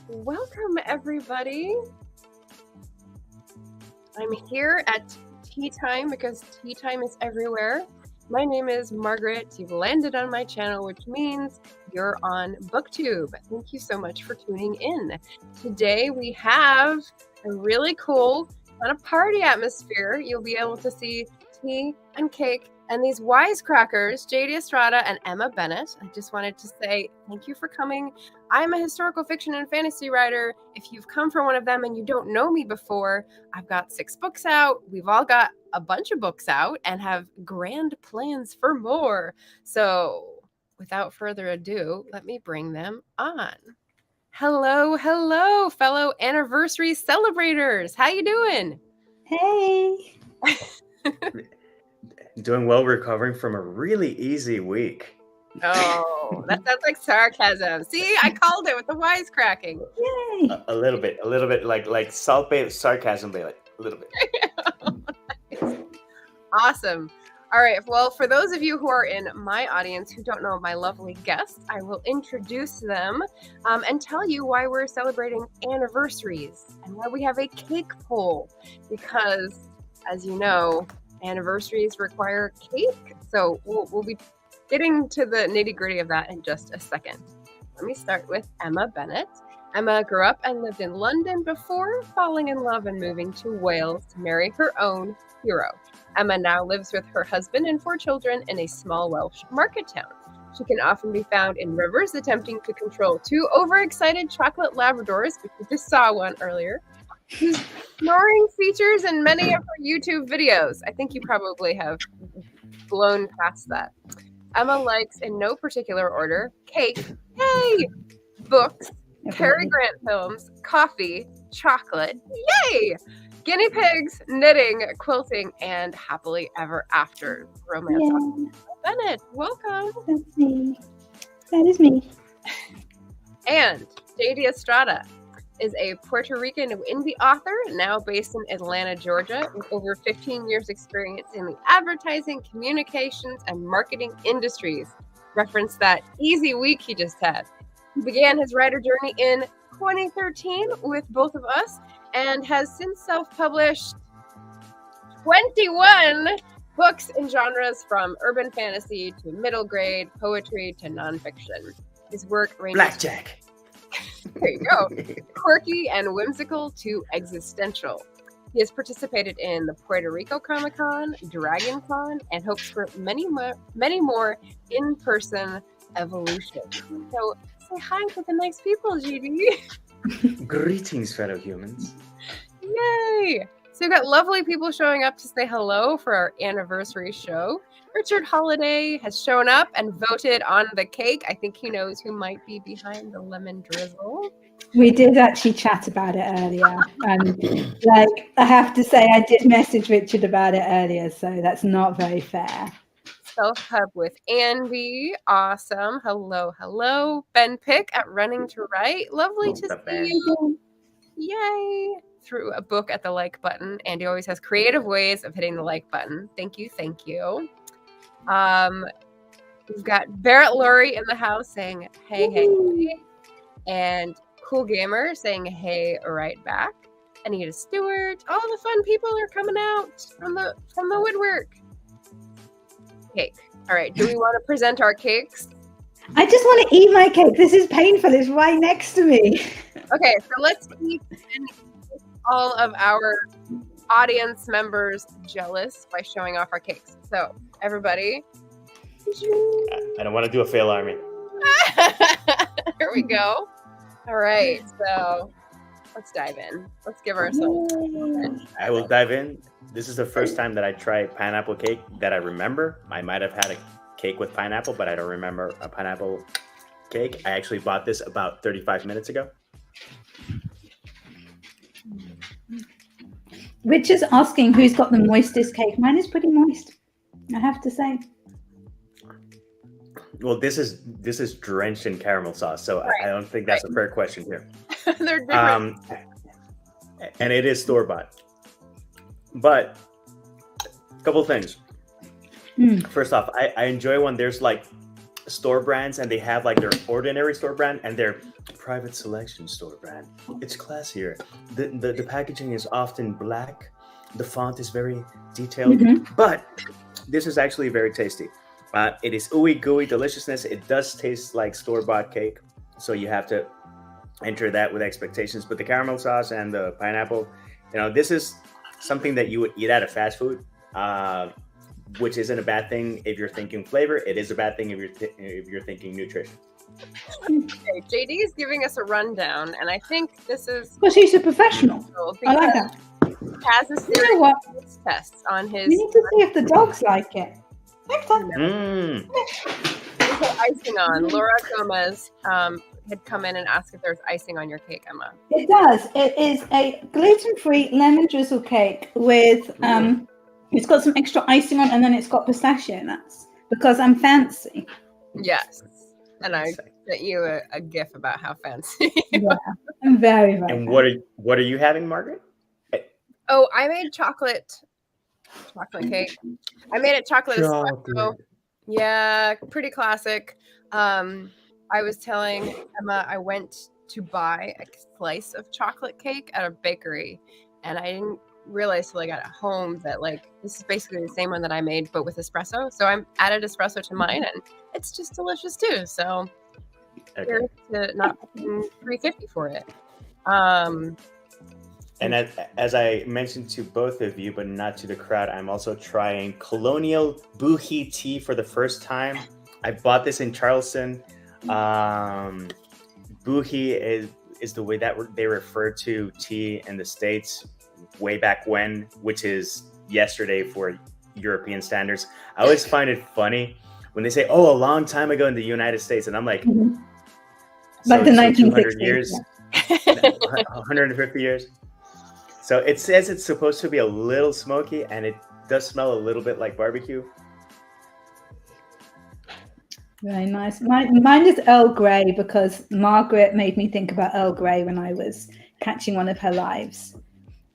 Welcome, everybody. I'm here at tea time because tea time is everywhere. My name is Margaret. You've landed on my channel, which means you're on Booktube. Thank you so much for tuning in. Today we have a really cool kind of party atmosphere. You'll be able to see tea and cake and these wisecrackers, JD Estrada and Emma Bennet. I just wanted to say thank you for coming. I'm a historical fiction and fantasy writer. If you've come from one of them and you don't know me before, I've got 6 books out. We've all got a bunch of books out and have grand plans for more. So without further ado, let me bring them on. Hello, hello, fellow anniversary celebrators. How you doing? Hey. Doing well, recovering from a really easy week. Oh, that sounds like sarcasm. See, I called it with the wisecracking. Yay. A little bit like salt-based sarcasm, but like a little bit. Awesome. All right. Well, for those of you who are in my audience who don't know my lovely guests, I will introduce them and tell you why we're celebrating anniversaries and why we have a cake poll. Because, as you know, anniversaries require cake. So we'll be getting to the nitty-gritty of that in just a second. Let me start with Emma Bennet. Emma grew up and lived in London before falling in love and moving to Wales to marry her own hero. Emma now lives with her husband and 4 children in a small Welsh market town. She can often be found in rivers attempting to control 2 overexcited chocolate Labradors, which we just saw one earlier, whose snoring features in many of her YouTube videos. I think you probably have blown past that. Emma likes, in no particular order, cake, yay, books, Cary Grant films, coffee, chocolate, yay, guinea pigs, knitting, quilting, and happily ever after romance. Yeah. Bennett, welcome. That's me. That is me. And JD Estrada is a Puerto Rican indie author, now based in Atlanta, Georgia, with over 15 years experience in the advertising, communications, and marketing industries. Reference that easy week he just had. He began his writer journey in 2013 with Both of Us and has since self-published 21 books in genres from urban fantasy to middle grade, poetry to nonfiction. His work ranges Blackjack. There you go. Quirky and whimsical to existential. He has participated in the Puerto Rico Comic Con, Dragon Con, and hopes for many more in-person evolutions. So say hi to the nice people, GD. Greetings, fellow humans. Yay! So we've got lovely people showing up to say hello for our anniversary show. Richard Holiday has shown up and voted on the cake. I think he knows who might be behind the lemon drizzle. We did actually chat about it earlier. I have to say, I did message Richard about it earlier, so that's not very fair. Self-Hub with Andy. Awesome. Hello, hello. Ben Pick at Running to Write. Lovely to see you. Yay. Threw a book at the like button. Andy always has creative ways of hitting the like button. Thank you. Thank you. We've got Barrett Laurie in the house saying, hey, hey, hey. And Cool Gamer saying, hey, right back. Anita Stewart. All the fun people are coming out from the woodwork. Cake. All right. Do we want to present our cakes? I just want to eat my cake. This is painful. It's right next to me. Okay. So let's eat and make all of our audience members jealous by showing off our cakes. So everybody. I don't want to do a fail army. Here we go. All right. So let's dive in. Let's give ourselves a moment. I will dive in. This is the first time that I tried pineapple cake that I remember. I might have had a cake with pineapple, but I don't remember a pineapple cake. I actually bought this about 35 minutes ago. Richard's asking who's got the moistest cake. Mine is pretty moist, I have to say. Well, this is drenched in caramel sauce, so right. I don't think that's a fair question here. They're different. And it is store-bought. But a couple things. First off, I enjoy when there's like store brands, and they have like their ordinary store brand and their private selection store brand. It's classier. The packaging is often black. The font is very detailed, but this is actually very tasty. It is ooey gooey deliciousness. It does taste like store-bought cake, so you have to enter that with expectations. But the caramel sauce and the pineapple, this is something that you would eat at a fast food, which isn't a bad thing if you're thinking flavor. It is a bad thing if you're thinking nutrition. Okay, JD is giving us a rundown, and I think this is Well, she's a professional. I like that. He has a series You know what? of tests on his. We need to see if the dogs like it. Next time. Put icing on. Laura Gomez had come in and asked if there's icing on your cake, Emma. It does. It is a gluten-free lemon drizzle cake with it's got some extra icing on, and then it's got pistachio nuts because I'm fancy. Yes, and I sent you a gif about how fancy. Yeah, I'm very, very. And fancy. what are you having, Margaret? Oh, I made chocolate cake. I made it chocolate espresso. Yeah, pretty classic. I was telling Emma I went to buy a slice of chocolate cake at a bakery, and I didn't realize till I got it home that this is basically the same one that I made but with espresso. So I added espresso to mine, and it's just delicious too. So here's to not paying $3.50 for it. And as I mentioned to both of you, but not to the crowd, I'm also trying Colonial Boohee tea for the first time. I bought this in Charleston. Boohee is the way that they refer to tea in the States way back when, which is yesterday for European standards. I always find it funny when they say, "Oh, a long time ago in the United States," and I'm like, like the 1960s, 200 years, 150 years. So it says it's supposed to be a little smoky, and it does smell a little bit like barbecue. Very nice. Mine is Earl Grey because Margaret made me think about Earl Grey when I was catching one of her lives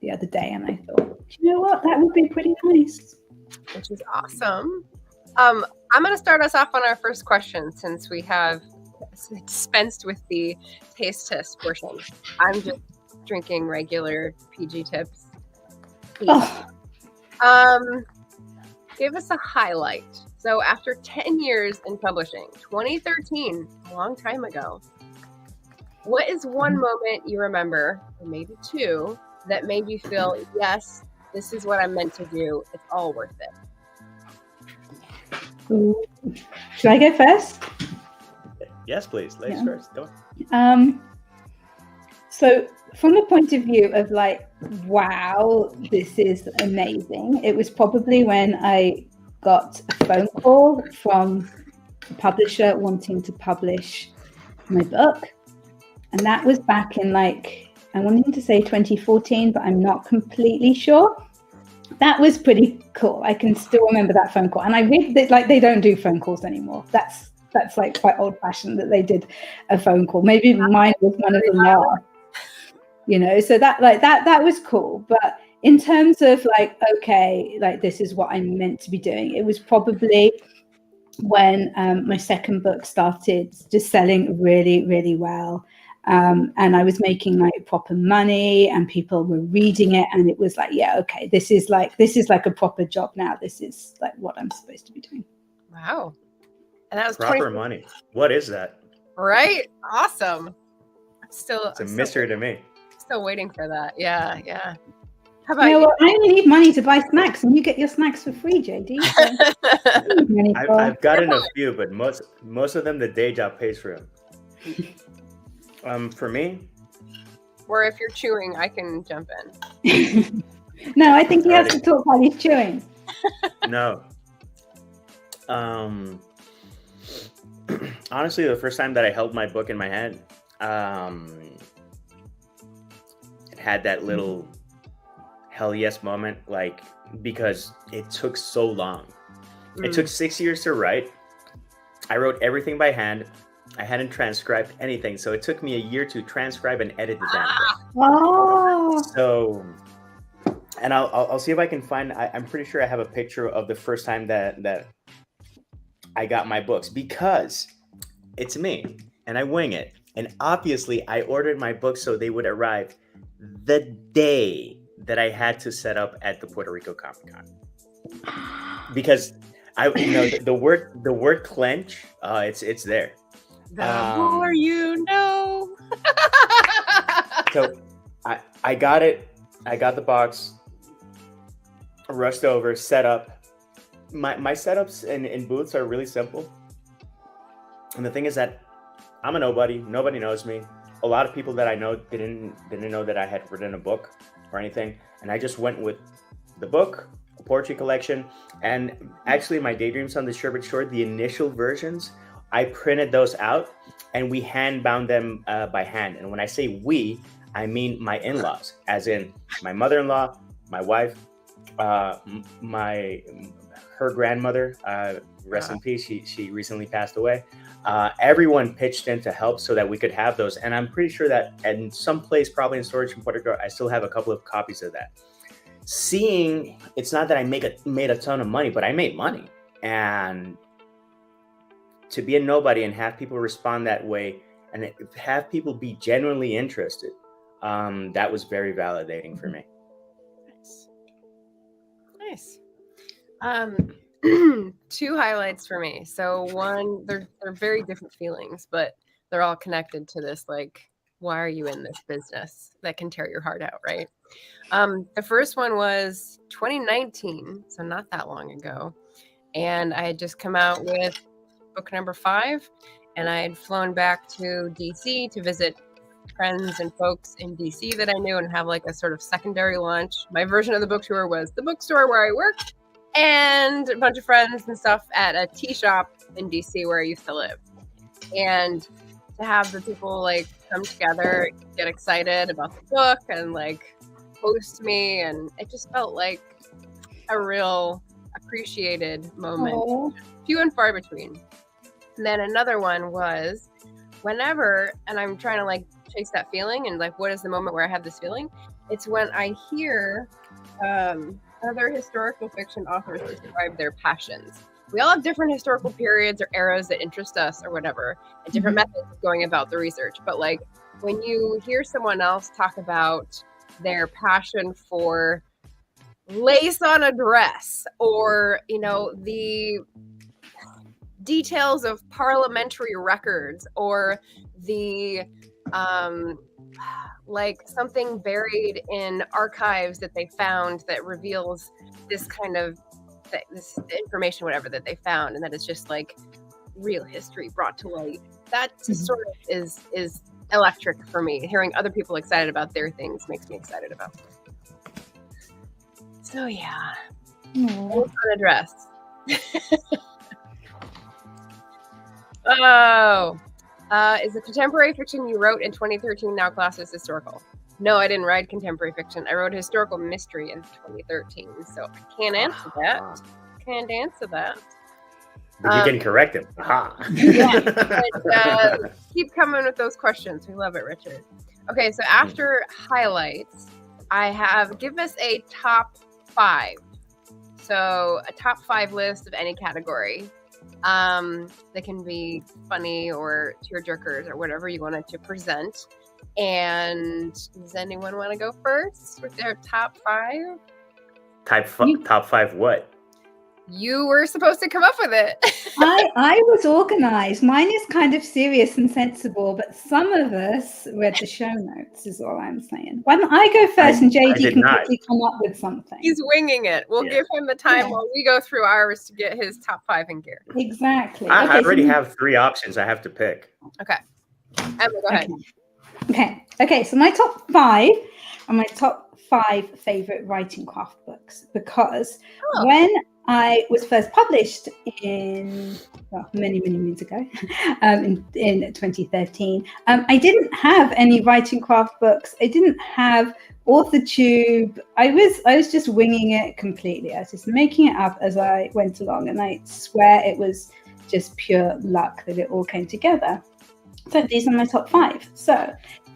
the other day, and I thought, you know what, that would be pretty nice. Which is awesome. I'm going to start us off on our first question since we have dispensed with the taste test portion. I'm just drinking regular PG Tips. Give us a highlight. So after 10 years in publishing, 2013, a long time ago, what is one moment you remember, or maybe two, that made you feel, yes, this is what I'm meant to do. It's all worth it. Should I go first? Yes, please. Ladies first. Go on. So from the point of view of wow, this is amazing. It was probably when I got a phone call from a publisher wanting to publish my book. And that was back in I wanted to say 2014, but I'm not completely sure. That was pretty cool. I can still remember that phone call. And I read that they don't do phone calls anymore. That's quite old fashioned that they did a phone call. Maybe mine was one of the last, so that was cool. But in terms of this is what I'm meant to be doing, it was probably when my second book started just selling really, really well. And I was making proper money and people were reading it, and it was this is a proper job now. This is what I'm supposed to be doing. Wow. And that was proper money. What is that? Right? Awesome. It's a mystery to me. Still waiting for that. Yeah. How about you? Well, I only need money to buy snacks, and you get your snacks for free, JD. So. I've gotten a few, but most of them the day job pays for them. For me, or if you're chewing, I can jump in. No, I think he has to talk while he's chewing. No. Honestly, the first time that I held my book in my hand, it had that little hell yes moment, because it took so long. It took 6 years to write. I wrote everything by hand. I hadn't transcribed anything, so it took me a year to transcribe and edit the damn thing. Oh. So, and I'll see if I can find. I'm pretty sure I have a picture of the first time that I got my books because it's me and I wing it. And obviously, I ordered my books so they would arrive the day that I had to set up at the Puerto Rico Comic Con. Because the word clench, it's there. The more you know. So I got it. I got the box, rushed over, set up. My setups in booths are really simple. And the thing is that I'm a nobody. Nobody knows me. A lot of people that I know didn't know that I had written a book or anything. And I just went with the book, a poetry collection, and actually my Daydreams on the Sherbet Shore, the initial versions, I printed those out and we hand bound them by hand. And when I say we, I mean my in-laws, as in my mother-in-law, my wife, her grandmother, rest in peace. She recently passed away. Everyone pitched in to help so that we could have those. And I'm pretty sure that in some place, probably in storage in Puerto Rico, I still have a couple of copies of that. Seeing, it's not that I made a ton of money, but I made money. And to be a nobody and have people respond that way and have people be genuinely interested, that was very validating for me. Nice. Two highlights for me. So one, they're very different feelings, but they're all connected to this, like, why are you in this business that can tear your heart out, right? The first one was 2019, so not that long ago. And I had just come out with book number 5, and I had flown back to DC to visit friends and folks in DC that I knew and have like a sort of secondary launch. My version of the book tour was the bookstore where I worked and a bunch of friends and stuff at a tea shop in DC where I used to live. And to have the people like come together, get excited about the book and like host me, and it just felt like a real appreciated moment. Aww. Few and far between. And then another one was whenever, and I'm trying to like chase that feeling and like what is the moment where I have this feeling, it's when I hear other historical fiction authors describe their passions. We all have different historical periods or eras that interest us or whatever, and different methods of going about the research. But like when you hear someone else talk about their passion for lace on a dress, or the details of parliamentary records, or the like something buried in archives that they found that reveals this kind of this information, whatever that they found, and that it's just like real history brought to light. That sort of is electric for me. Hearing other people excited about their things makes me excited about them. So yeah, on a dress. Is the contemporary fiction you wrote in 2013 now classed as historical? No, I didn't write contemporary fiction. I wrote a historical mystery in 2013, so I can't answer that. But you can correct him. Yeah, but, keep coming with those questions. We love it, Richard. Okay, so after highlights, I have give us a top 5. So a top 5 list of any category. They can be funny or tearjerkers or whatever you wanted to present. And does anyone want to go first with their top 5? Top 5 what? You were supposed to come up with it. I was organized. Mine is kind of serious and sensible, but some of us read the show notes, is all I'm saying. Why don't I go first and JD can quickly come up with something? He's winging it. We'll give him the time while we go through ours to get his top 5 in gear. Exactly. I already have 3 options I have to pick. Okay. Emma, go ahead. Okay. So my top 5 are my top 5 favorite writing craft books, because when I was first published in many moons ago, in 2013. I didn't have any writing craft books. I didn't have AuthorTube. I was just winging it completely. I was just making it up as I went along, and I swear it was just pure luck that it all came together. So these are my top 5. So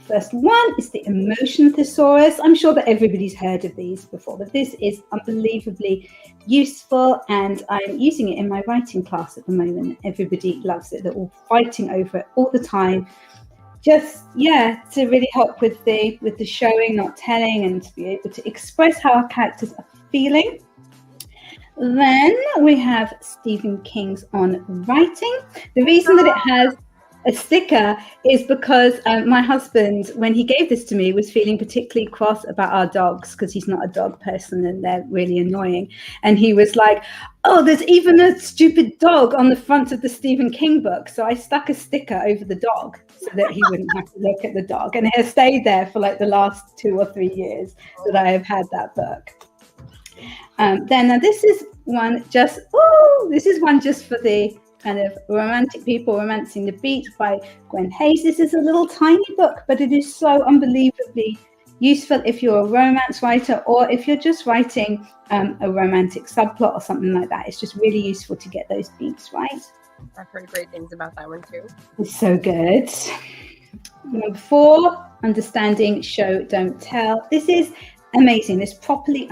First one is the Emotion Thesaurus. I'm sure that everybody's heard of these before, but this is unbelievably useful, and I'm using it in my writing class at the moment. Everybody loves it. They're all fighting over it all the time. Just, to really help with the showing, not telling, and to be able to express how our characters are feeling. Then we have Stephen King's On Writing. The reason that it has a sticker is because my husband, when he gave this to me, was feeling particularly cross about our dogs because he's not a dog person and they're really annoying. And he was like, oh, there's even a stupid dog on the front of the Stephen King book. So I stuck a sticker over the dog so that he wouldn't have to look at the dog. And it has stayed there for like the last 2 or 3 years that I have had that book. Then now this is one just for the kind of romantic people, Romancing the Beat by Gwen Hayes. This is a little tiny book, but it is so unbelievably useful if you're a romance writer or if you're just writing a romantic subplot or something like that. It's just really useful to get those beats right. I've heard great things about that one too. It's so good. Number 4, Understanding Show Don't Tell. This is amazing. This properly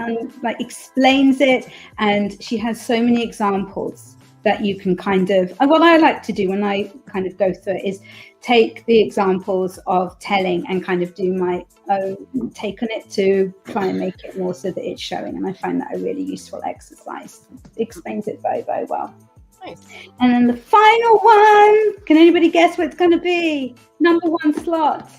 explains it, and she has so many examples that you can kind of, what I like to do when I kind of go through it is take the examples of telling and kind of do my own take on it to try and make it more so that it's showing. And I find that a really useful exercise. It explains it very, very well. Nice. And then the final one, can anybody guess what it's going to be? Number 1 slot.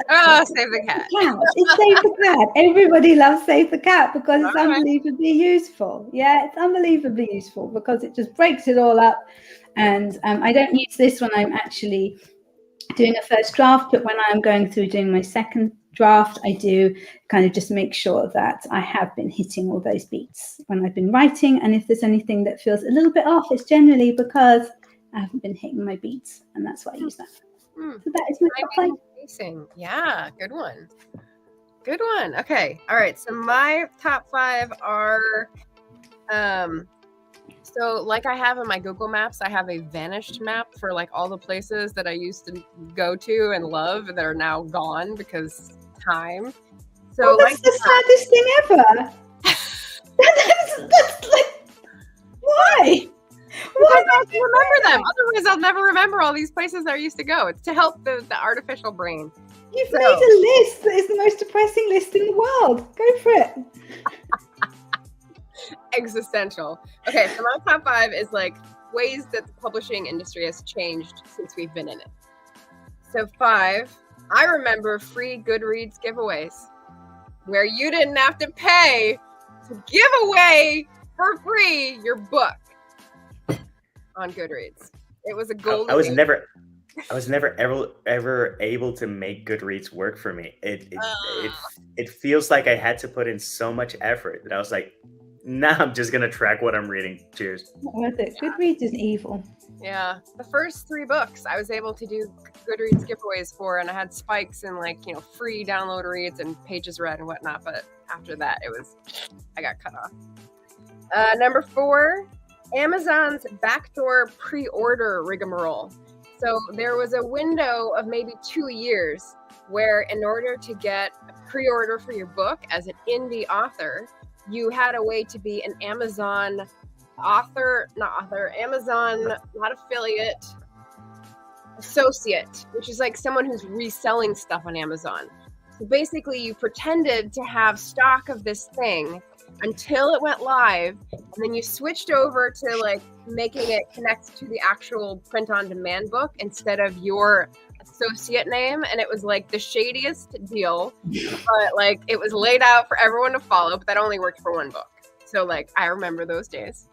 Oh, Save the Cat. It's Save the Cat. Everybody loves Save the Cat because it's unbelievably useful. Yeah, it's unbelievably useful because it just breaks it all up. And I don't use this when I'm actually doing a first draft, but when I'm going through doing my second draft, I do kind of just make sure that I have been hitting all those beats when I've been writing. And if there's anything that feels a little bit off, it's generally because I haven't been hitting my beats. And that's why I use that. So that is my top 5. Yeah, good one. Good one. Okay. All right. So my top 5 are, so like I have in my Google Maps, I have a vanished map for like all the places that I used to go to and love that are now gone because time. So that's the saddest thing ever. that's like, why? Why don't you remember them? Otherwise, I'll never remember all these places that I used to go. It's to help the artificial brain. You've made a list that is the most depressing list in the world. Go for it. Existential. Okay, so my top 5 is like ways that the publishing industry has changed since we've been in it. So 5, I remember free Goodreads giveaways where you didn't have to pay to give away for free your book on Goodreads. It was a golden. I was never ever able to make Goodreads work for me. It feels like I had to put in so much effort that I was like, nah, I'm just gonna track what I'm reading. Cheers. Not worth it. Goodreads is evil. Yeah, the first 3 books I was able to do Goodreads giveaways for, and I had spikes in free download reads and pages read and whatnot. But after that, I got cut off. Number 4. Amazon's backdoor pre-order rigmarole. So there was a window of maybe 2 years where in order to get a pre-order for your book as an indie author, you had a way to be an Amazon not affiliate, associate, which is like someone who's reselling stuff on Amazon. So basically you pretended to have stock of this thing until it went live, and then you switched over to like making it connect to the actual print-on-demand book instead of your associate name, and it was like the shadiest deal, but like it was laid out for everyone to follow, but that only worked for one book. So like I remember those days.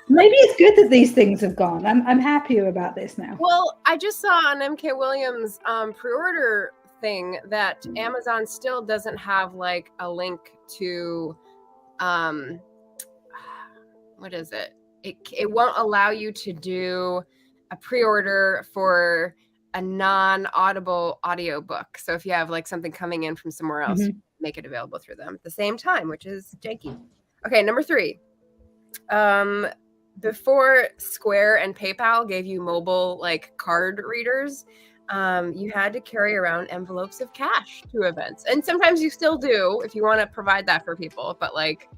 Maybe it's good that these things have gone. I'm happier about this now. Well, I just saw on MK Williams pre-order thing that Amazon still doesn't have like a link to what is it? It won't allow you to do a pre-order for a non-audible audiobook. So if you have like something coming in from somewhere else, make it available through them at the same time, which is janky. Okay, number 3. Before Square and PayPal gave you mobile like card readers, you had to carry around envelopes of cash to events. And sometimes you still do if you want to provide that for people. But like,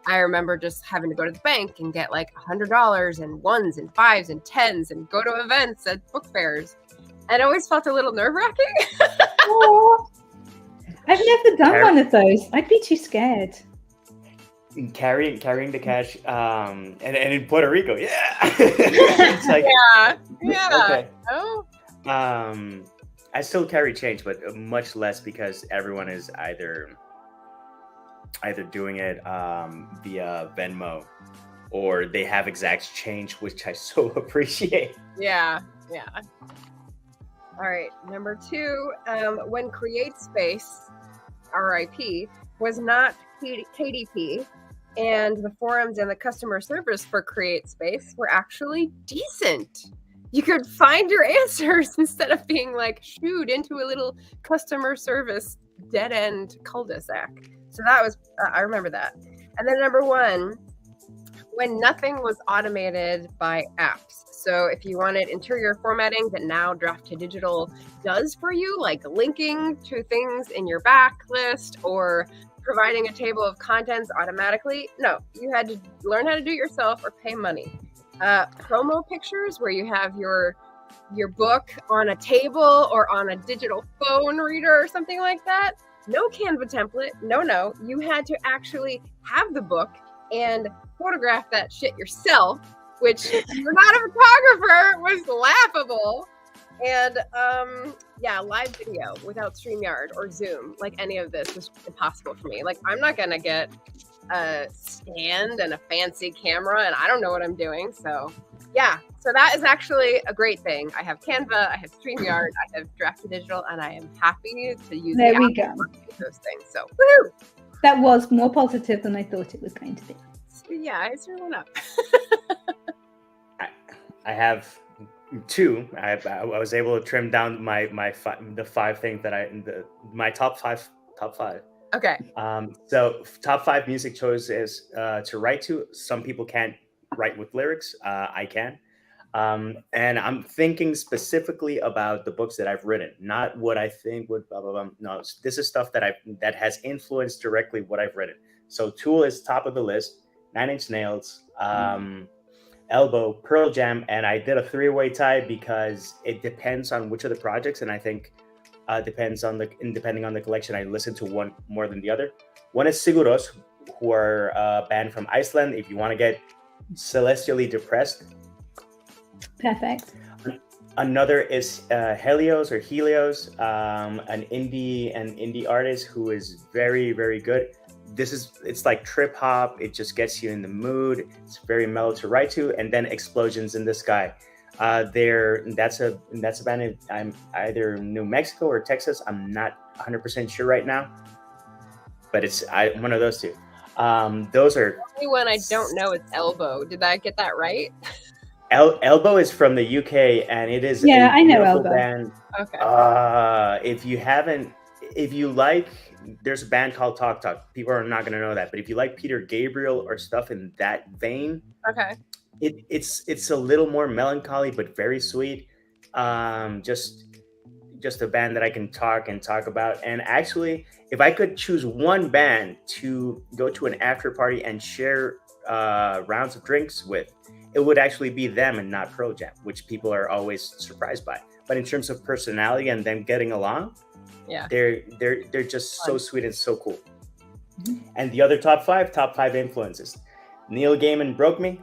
I remember just having to go to the bank and get like $100 and ones and fives and tens and go to events at book fairs. And it always felt a little nerve-wracking. I've never done one of those. I'd be too scared. Carrying the cash, and in Puerto Rico, it's like, yeah. Okay. Oh. I still carry change, but much less because everyone is either doing it via Venmo, or they have exact change, which I so appreciate. Yeah. All right, number 2, when CreateSpace, RIP, was not KDP, and the forums and the customer service for CreateSpace were actually decent. You could find your answers instead of being like shooed into a little customer service dead-end cul-de-sac. So that was, I remember that. And then number 1, when nothing was automated by apps. So if you wanted interior formatting that now Draft to Digital does for you, like linking to things in your backlist or providing a table of contents automatically, no, you had to learn how to do it yourself or pay money. Promo pictures where you have your book on a table or on a digital phone reader or something like that. No Canva template. No. You had to actually have the book and photograph that shit yourself, which if you're not a photographer was laughable. And live video without StreamYard or Zoom, like any of this was impossible for me. Like, I'm not gonna get a stand and a fancy camera and I don't know what I'm doing. So that is actually a great thing. I have Canva, I have StreamYard, I have Draft to Digital, and I am happy to use there we go. Those things. So woohoo! That was more positive than I thought it was going to be. Yeah, I sure went up. I have 2. I was able to trim down the 5 things that my top five. Okay. So top 5 music choices to write to. Some people can't write with lyrics. I can. And I'm thinking specifically about the books that I've written, not what I think would blah blah blah. No, this is stuff that has influenced directly what I've written. So Tool is top of the list. 9 Inch Nails, Elbow, Pearl Jam, and I did a 3-way tie because it depends on which of the projects, and I think depending on the collection, I listen to one more than the other. One is Seguros, who are a band from Iceland. If you want to get celestially depressed, perfect. Another is Helios, an indie artist who is very, very good. It's like trip hop. It just gets you in the mood. It's very mellow to write to. And then Explosions in the Sky. That's a band. I'm either New Mexico or Texas. I'm not 100% sure right now, but it's one of those 2. Those are. The only one I don't know is Elbow. Did I get that right? Elbow is from the UK, and it is I know Elbow. Band. Okay. If you like, there's a band called Talk Talk. People are not going to know that, but if you like Peter Gabriel or stuff in that vein, okay, it's a little more melancholy but very sweet. Just a band that I can talk about. And actually, if I could choose one band to go to an after party and share rounds of drinks with, it would actually be them and not Pearl Jam, which people are always surprised by. But in terms of personality and them getting along, they're just so sweet and so cool. Mm-hmm. And the other top five influences. Neil Gaiman broke me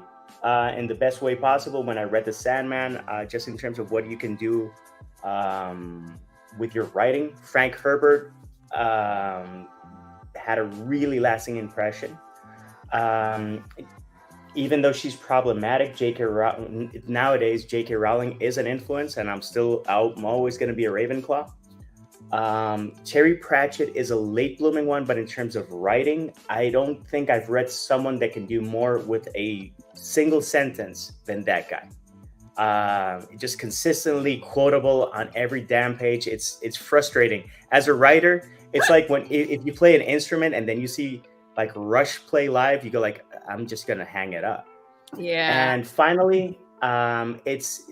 in the best way possible when I read The Sandman, just in terms of what you can do with your writing. Frank Herbert had a really lasting impression. Even though she's problematic, nowadays J.K. Rowling is an influence, and I'm always going to be a Ravenclaw. Terry Pratchett is a late blooming one, but in terms of writing, I don't think I've read someone that can do more with a single sentence than that guy. Just consistently quotable on every damn page. It's frustrating. As a writer, it's like if you play an instrument and then you see like Rush play live, you go like, I'm just gonna hang it up. Yeah. And finally, it's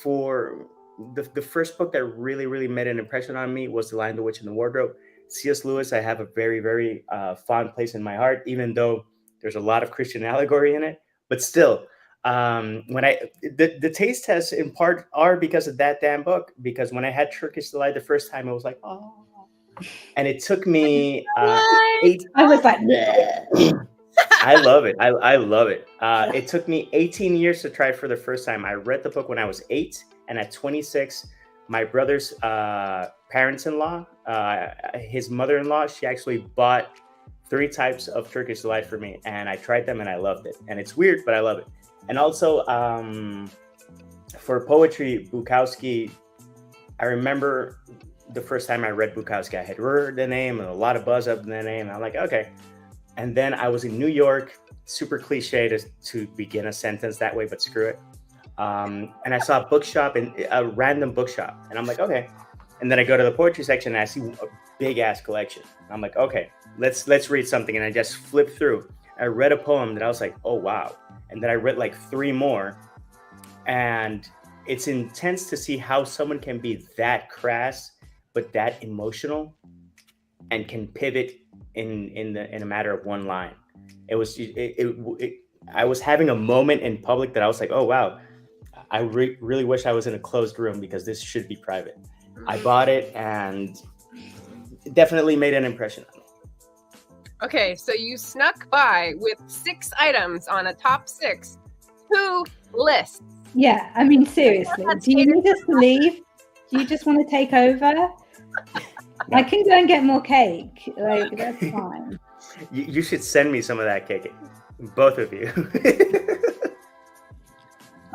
for the first book that really made an impression on me was The Lion, the Witch, and the Wardrobe. C.S. Lewis, I have a very fond place in my heart, even though there's a lot of Christian allegory in it. But still, when the taste tests in part are because of that damn book. Because when I had Turkish Delight the first time, I was like, oh, and it took me I was like, I love it. I love it. It took me 18 years to try it for the first time. I read the book when I was 8, and at 26, my brother's parents-in-law, his mother-in-law, she actually bought 3 types of Turkish Delight for me, and I tried them and I loved it. And it's weird, but I love it. And also for poetry, Bukowski, I remember the first time I read Bukowski, I had heard the name and a lot of buzz up in the name. And I'm like, okay. And then I was in New York, super cliche to begin a sentence that way, but screw it. And I saw a bookshop, a random bookshop. And I'm like, okay. And then I go to the poetry section and I see a big ass collection. I'm like, okay, let's read something. And I just flipped through. I read a poem that I was like, oh, wow. And then I read like 3 more. And it's intense to see how someone can be that crass, but that emotional, and can pivot in a matter of 1 line. It was I was having a moment in public that I was like, oh wow, I really wish I was in a closed room because this should be private. I bought it and it definitely made an impression on me. Okay, so you snuck by with 6 items on a top 6. 2 lists. yeah, I mean, seriously, do you need us to leave? Do you just want to take over? I can go and get more cake. Like, that's fine. You should send me some of that cake, both of you.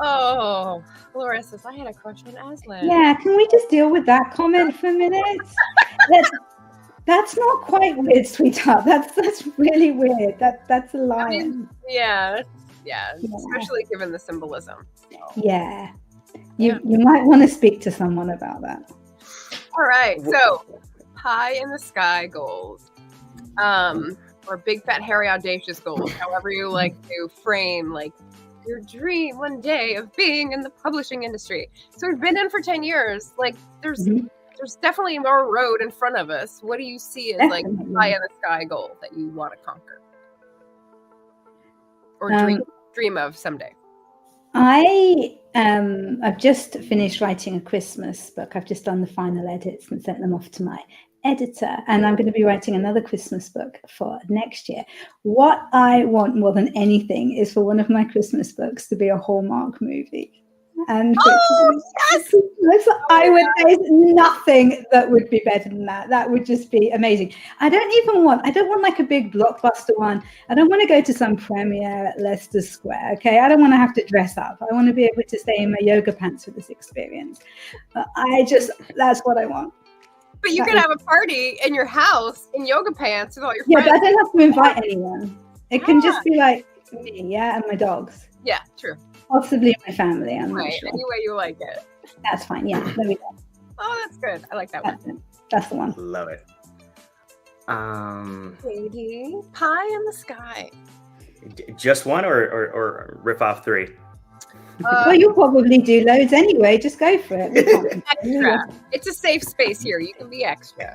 Oh, Laura says, I had a crush on Aslan. Yeah, can we just deal with that comment for a minute? That's not quite weird, sweetheart. That's really weird. That's a lion. I mean, yeah, especially given the symbolism. Yeah. You might want to speak to someone about that. All right, so pie in the sky goals, or big fat hairy audacious goals, however you like to frame like your dream one day of being in the publishing industry. So we've been in for 10 years. Like there's definitely more road in front of us. What do you see as like pie in the sky goal that you want to conquer or dream of someday? I've just finished writing a Christmas book. I've just done the final edits and sent them off to my editor, and I'm going to be writing another Christmas book for next year. What I want more than anything is for one of my Christmas books to be a Hallmark movie. And yes! I would, there's nothing that would be better than that. That would just be amazing. I don't want like a big blockbuster one. I don't want to go to some premiere at Leicester Square. Okay. I don't want to have to dress up. I want to be able to stay in my yoga pants for this experience. That's what I want. But you can have a party in your house in yoga pants with all your friends. Yeah, but I don't have to invite anyone. It can just be like me, and my dogs. Yeah, true. Possibly my family. I'm not sure. Any way you like it. That's fine. Yeah, there we go. Oh, that's good. I like that one. That's the one. Love it. Katie, pie in the sky. Just one or rip off 3? Well, you'll probably do loads anyway. Just go for it. Extra. It's a safe space here. You can be extra.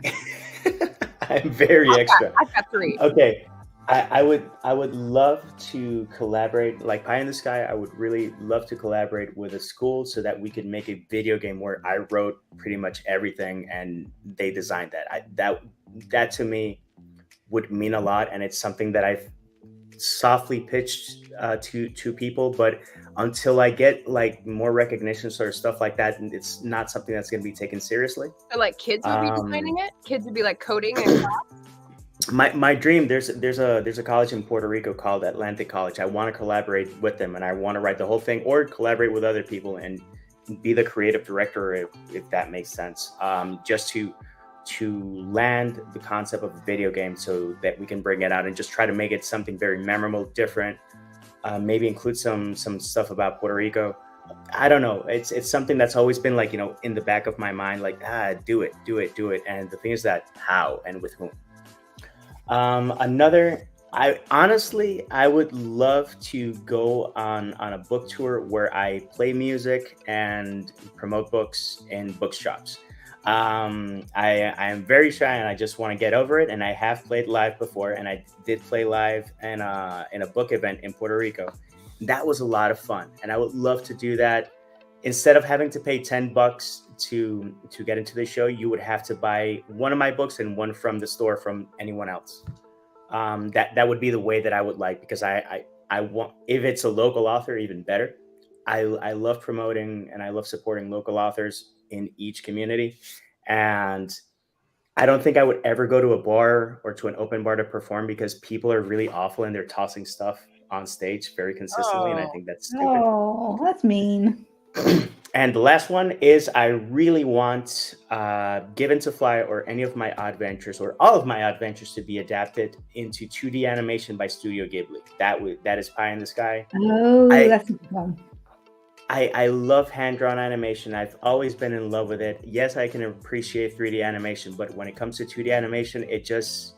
I'm very extra. I've got 3. Okay. I would love to collaborate, like Pie in the Sky. I would really love to collaborate with a school so that we could make a video game where I wrote pretty much everything and they designed that. That to me would mean a lot, and it's something that I've softly pitched to people. But until I get like more recognition or stuff like that, it's not something that's going to be taken seriously. So like kids would be designing it. Kids would be like coding and class. My dream, there's a college in Puerto Rico called Atlantic College. I want to collaborate with them, and I want to write the whole thing or collaborate with other people and be the creative director, if that makes sense. Just to land the concept of a video game so that we can bring it out and just try to make it something very memorable, different. Maybe include some stuff about Puerto Rico. I don't know. It's something that's always been like, in the back of my mind, like, do it. And the thing is that how and with whom. Another I would love to go on a book tour where I play music and promote books in bookshops. I am very shy and I just want to get over it. And I have played live before, and I did play live in a book event in Puerto Rico. That was a lot of fun, and I would love to do that. Instead of having to pay $10 to get into the show, you would have to buy one of my books and one from the store from anyone else. That would be the way that I would like, because I want, if it's a local author, even better. I love promoting and I love supporting local authors in each community. And I don't think I would ever go to a bar or to an open bar to perform, because people are really awful and they're tossing stuff on stage very consistently. And I think that's stupid. Oh, that's mean. And the last one is, I really want Given to Fly or any of my adventures or all of my adventures to be adapted into 2D animation by Studio Ghibli. That is pie in the sky. Oh, that's fun. I love hand-drawn animation. I've always been in love with it. Yes, I can appreciate 3D animation, but when it comes to 2D animation, it just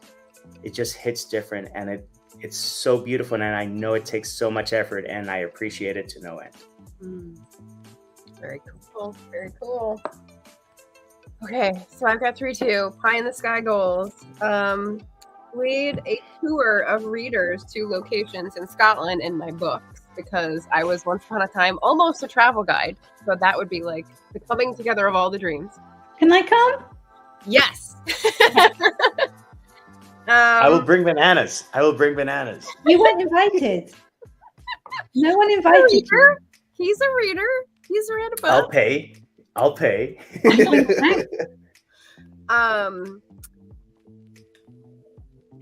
hits different, and it's so beautiful, and I know it takes so much effort, and I appreciate it to no end. Very cool. Very cool. Okay, so I've got 3 too. Pie in the sky goals. Lead a tour of readers to locations in Scotland in my books, because I was once upon a time almost a travel guide. So that would be like the coming together of all the dreams. Can I come? Yes. I will bring bananas. You weren't invited. No one invited you. He's a reader. He's read a book. I'll pay.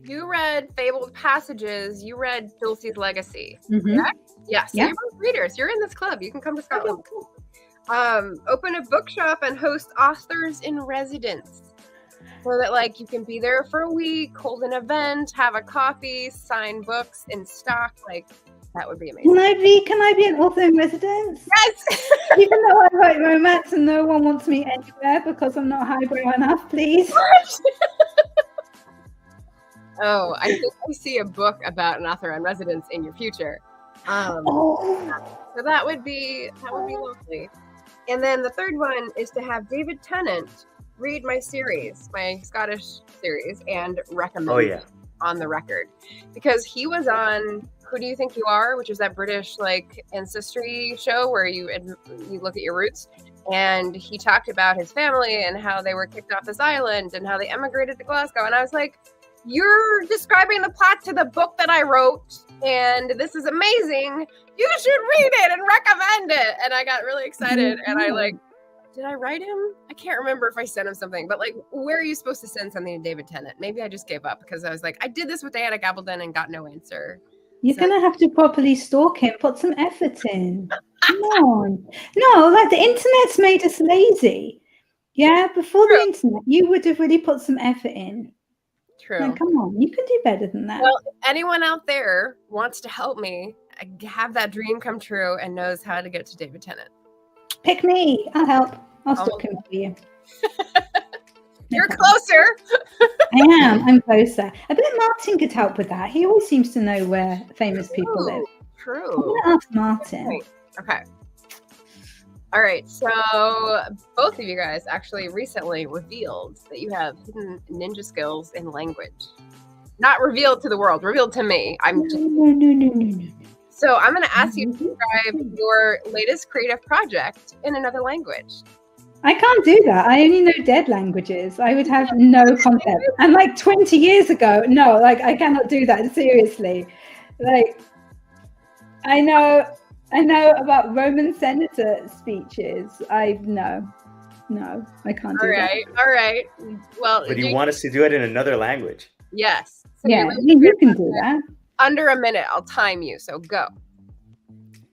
You read Fabled Passages. You read Dulce's Legacy. Mm-hmm. Correct? Yes. Yeah. You're both readers. You're in this club. You can come to Scotland. Open a bookshop and host authors in residence, so that like you can be there for a week, hold an event, have a coffee, sign books in stock. Like, that would be amazing. Can I be an author in residence? Yes. Even though I write romance and no one wants me anywhere because I'm not highbrow enough, please. Oh, I think I see a book about an author in residence in your future. So that would be lovely. And then the third one is to have David Tennant read my series, my Scottish series, and recommend it on the record, because he was on Who Do You Think You Are, which is that British like ancestry show where you look at your roots, and he talked about his family and how they were kicked off this island and how they emigrated to Glasgow, and I was like, you're describing the plot to the book that I wrote, and this is amazing. You should read it and recommend it. And I got really excited, and I like, did I write him? I can't remember if I sent him something, but like, where are you supposed to send something to David Tennant? Maybe I just gave up, because I was like, I did this with Diana Gabaldon and got no answer. You're going to have to properly stalk him, put some effort in. Come on. No, like the internet's made us lazy. Yeah, before the internet, you would have really put some effort in. True. Like, come on, you can do better than that. Well, if anyone out there wants to help me have that dream come true and knows how to get to David Tennant, pick me. I'll help. I'll stalk him for you. You're closer. I am. I'm closer. I bet Martin could help with that. He always seems to know where famous people live. True. I'm going to ask Martin. Okay. All right. So both of you guys actually recently revealed that you have hidden ninja skills in language. Not revealed to the world, revealed to me. No. So I'm going to ask you to describe your latest creative project in another language. I can't do that. I only know dead languages. I would have no concept. And like 20 years ago, no, like I cannot do that. Seriously. Like, I know about Roman senator speeches. No, I can't do that. All right. Well, but you want us to do it in another language? Yes. So yeah, you can do that. Under a minute, I'll time you. So go.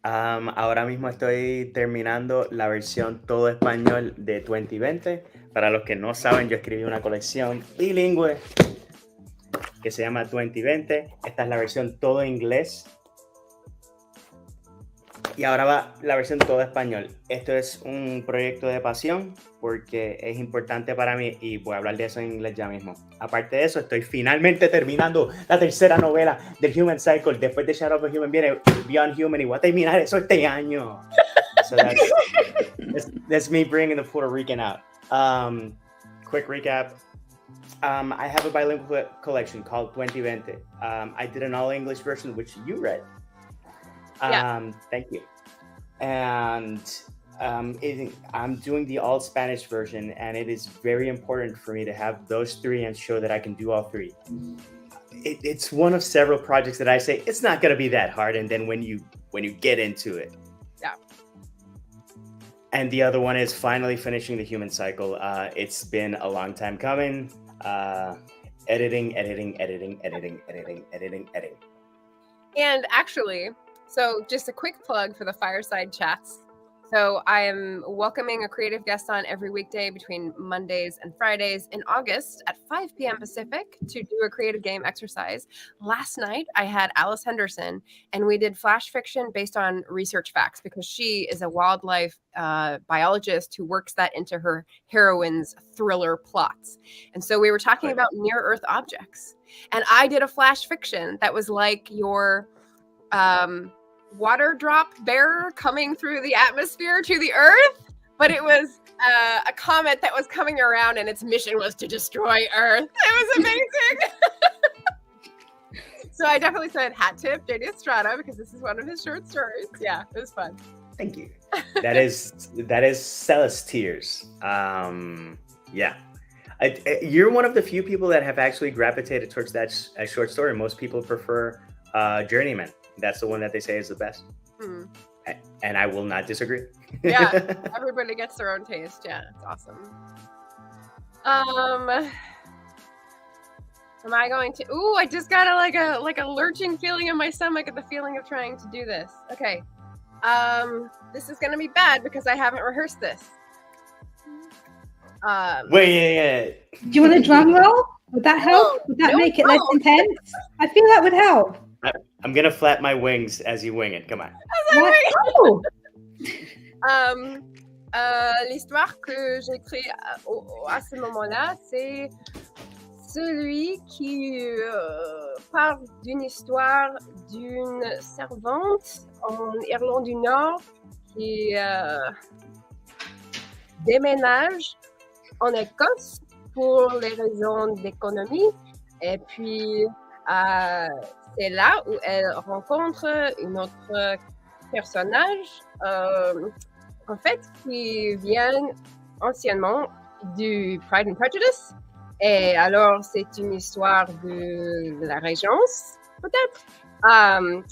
Ahora mismo estoy terminando la versión todo español de 2020. Para los que no saben, yo escribí una colección bilingüe que se llama 2020. Esta es la versión todo inglés. Y ahora va la versión todo español. Esto es un proyecto de pasión porque es importante para mí y voy a hablar de eso en inglés ya mismo. Aparte de eso, estoy finalmente terminando la tercera novela del Human Cycle. Después de Shadow of a Human viene Beyond Human y voy a terminar eso este año. So that's me bringing the Puerto Rican out. Quick recap. I have a bilingual collection called 2020. I did an all-English version, which you read. Thank you. And I'm doing the all Spanish version, and it is very important for me to have those three and show that I can do all three. It's one of several projects that I say it's not going to be that hard, and then when you get into it. Yeah. And the other one is finally finishing the Human Cycle. It's been a long time coming. Editing. And actually, so just a quick plug for the Fireside Chats. So I am welcoming a creative guest on every weekday between Mondays and Fridays in August at 5 p.m. Pacific to do a creative game exercise. Last night, I had Alice Henderson, and we did flash fiction based on research facts because she is a wildlife biologist who works that into her heroines' thriller plots. And so we were talking about near-Earth objects. And I did a flash fiction that was like your water drop bearer coming through the atmosphere to the Earth, but it was a comet that was coming around and its mission was to destroy Earth. It was amazing. So I definitely said hat tip JD Estrada because this is one of his short stories. Yeah, it was fun. Thank you. That is Celesteers. Yeah. You're one of the few people that have actually gravitated towards that short story. Most people prefer Journeyman. That's the one that they say is the best. Mm. And I will not disagree. Yeah, everybody gets their own taste. Yeah, it's awesome. Am I going to? Ooh, I just got a lurching feeling in my stomach at the feeling of trying to do this. Okay. This is gonna be bad because I haven't rehearsed this. Wait. Do you want a drum roll? Would that help? Would that make it less intense? I feel that would help. I'm gonna flap my wings as you wing it. Come on. Oh. L'histoire que j'écris à ce moment-là, c'est celui qui parle d'une histoire d'une servante en Irlande du Nord qui déménage en Écosse pour les raisons d'économie. Et puis, c'est là où elle rencontre un autre personnage, en fait, qui vient anciennement du Pride and Prejudice. Et alors, c'est une histoire de la Régence, peut-être,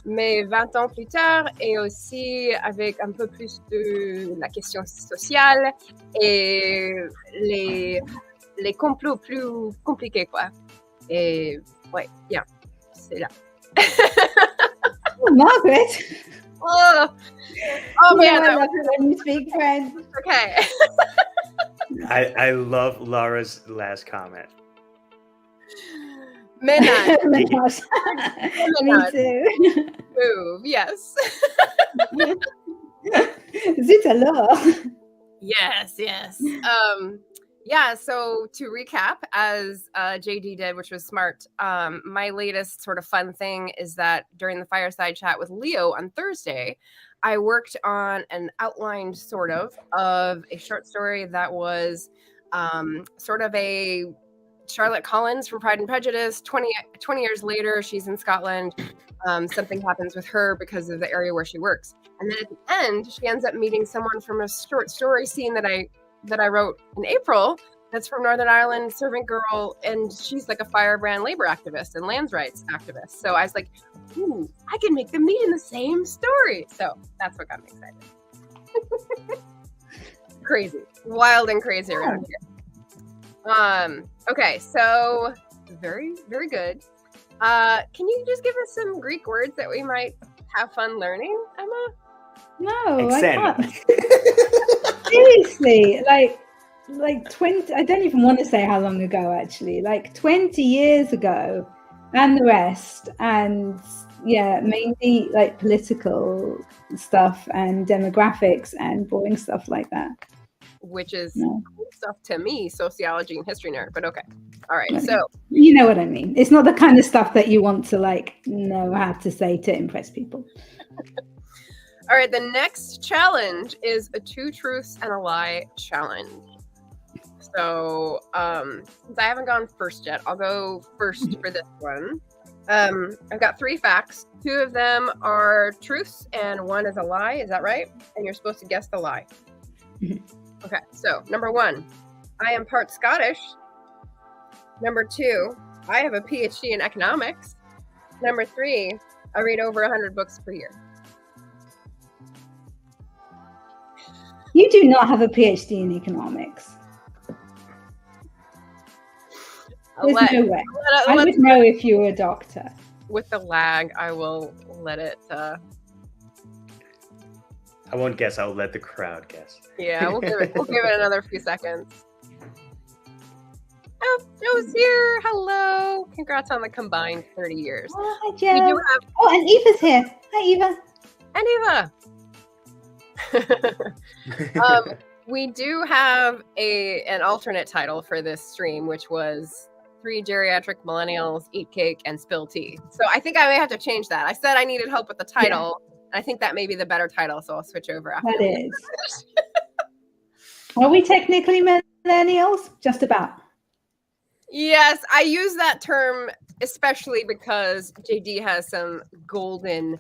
mais 20 ans plus tard, et aussi avec un peu plus de la question sociale et les complots plus compliqués, quoi. Et ouais, bien, c'est là. Oh, Margaret. Oh man, I love it when you speak French. Okay. I love Laura's last comment. Ménage. Me too. Move, yes. Zut alors. Yes. Yeah, so to recap, as JD did, which was smart, my latest sort of fun thing is that during the fireside chat with Leo on Thursday, I worked on an outline sort of a short story that was sort of a Charlotte Collins from Pride and Prejudice. 20 years later, she's in Scotland. Something happens with her because of the area where she works. And then at the end, she ends up meeting someone from a short story scene that I wrote in April that's from Northern Ireland, servant girl, and she's like a firebrand labor activist and lands rights activist. So I was like, ooh, I can make them meet in the same story. So that's what got me excited. Crazy. Wild and crazy around here. Okay, so very, very good. Can you just give us some Greek words that we might have fun learning, Emma? No, I can't. Seriously, like 20, I don't even want to say how long ago, actually, like 20 years ago and the rest. And mainly like political stuff and demographics and boring stuff like that. Which is cool stuff to me, sociology and history nerd, but okay. All right, so you know what I mean. It's not the kind of stuff that you want to like know how to say to impress people. All right, the next challenge is a 2 truths and a lie challenge. So since I haven't gone first yet, I'll go first for this one. I've got 3 facts. 2 of them are truths and 1 is a lie. Is that right? And you're supposed to guess the lie. Okay, so number 1, I am part Scottish. Number 2, I have a PhD in economics. Number 3, I read over 100 books per year. You do not have a PhD in economics. There's no way. I would know if you were a doctor. With the lag, I will let it... I won't guess. I'll let the crowd guess. Yeah, we'll give it another few seconds. Oh, Joe's here. Hello. Congrats on the combined 30 years. Oh, hi, Joe. And Eva's here. Hi, Eva. And Eva. We do have an alternate title for this stream, which was 3 Geriatric Millennials Eat Cake and Spill Tea. So I think I may have to change that. I said I needed help with the title. Yeah. I think that may be the better title, so I'll switch over after. That is. Are we technically millennials? Just about. Yes, I use that term especially because JD has some golden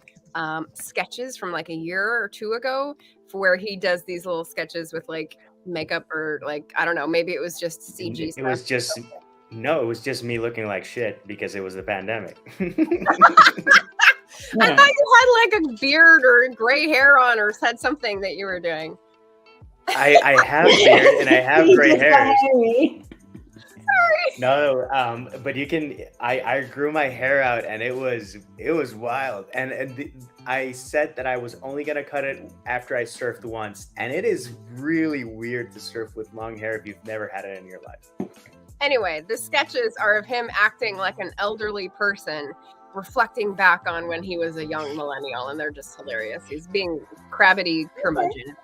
sketches from like a year or 2 ago where he does these little sketches with like makeup or like, I don't know, maybe it was just CG stuff. It was just me looking like shit because it was the pandemic. I thought you had like a beard or gray hair on or said something that you were doing. I have beard and I have gray hair. Sorry. No, but you can. I grew my hair out and it was wild. And I said that I was only gonna cut it after I surfed once, and it is really weird to surf with long hair if you've never had it in your life. Anyway, the sketches are of him acting like an elderly person, reflecting back on when he was a young millennial, and they're just hilarious. He's being crabbity curmudgeon.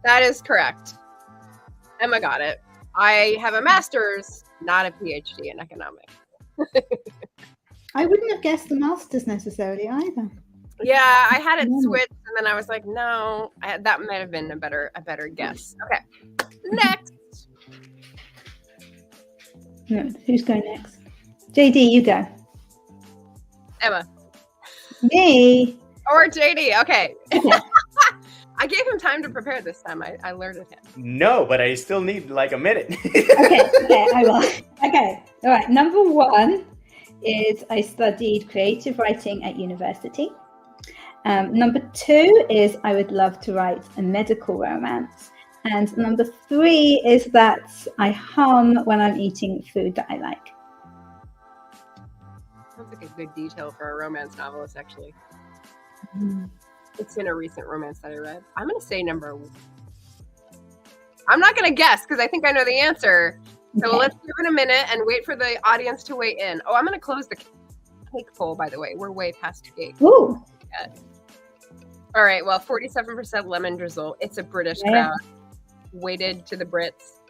That is correct. Emma got it. I have a master's, not a PhD in economics. I wouldn't have guessed the master's necessarily either. Yeah, I had it switched, and then I was like, no, that might have been a better guess. Okay, next. No, who's going next? JD, you go. Emma. Me. Or JD. Okay. I gave him time to prepare this time. I alerted him. No, but I still need like a minute. Okay, I will. Okay, all right. Number 1 is I studied creative writing at university. Number 2 is I would love to write a medical romance. And number 3 is that I hum when I'm eating food that I like. Sounds like a good detail for a romance novelist, actually. Mm. It's in a recent romance that I read. I'm going to say number 1. I'm not going to guess because I think I know the answer. So let's give it a minute and wait for the audience to weigh in. Oh, I'm going to close the cake poll, by the way. We're way past cake. Ooh. Yeah. All right. Well, 47% lemon drizzle. It's a British crowd. Weighted to the Brits.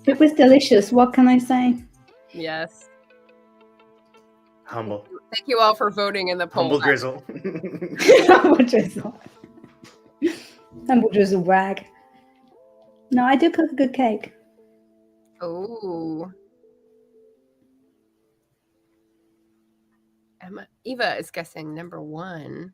It was delicious. What can I say? Yes. Humble. Thank you all for voting in the poll. Humble drizzle. Humble drizzle. Humble drizzle brag. No, I do cook a good cake. Oh. Eva is guessing number 1.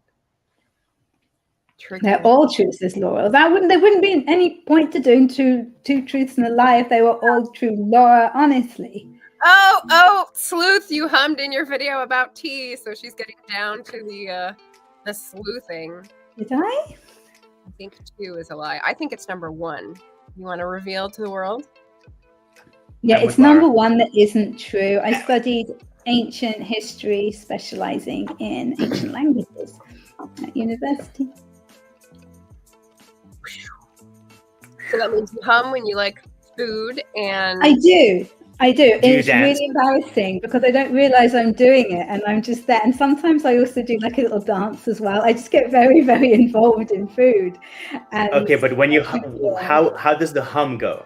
Tricky. They're all truths, Laura. There wouldn't be any point to doing two truths and a lie if they were all true, Laura. Honestly. Oh, sleuth! You hummed in your video about tea, so she's getting down to the sleuthing. Did I? I think 2 is a lie. I think it's number 1. You want to reveal to the world? Yeah, it's number 1 that isn't true. I studied ancient history, specializing in ancient languages at university. So that means you hum when you like food and I do. It's dance? really embarrassing because I don't realize I'm doing it and I'm just there. And sometimes I also do like a little dance as well. I just get very, very involved in food. And Okay, but when you how does the hum go?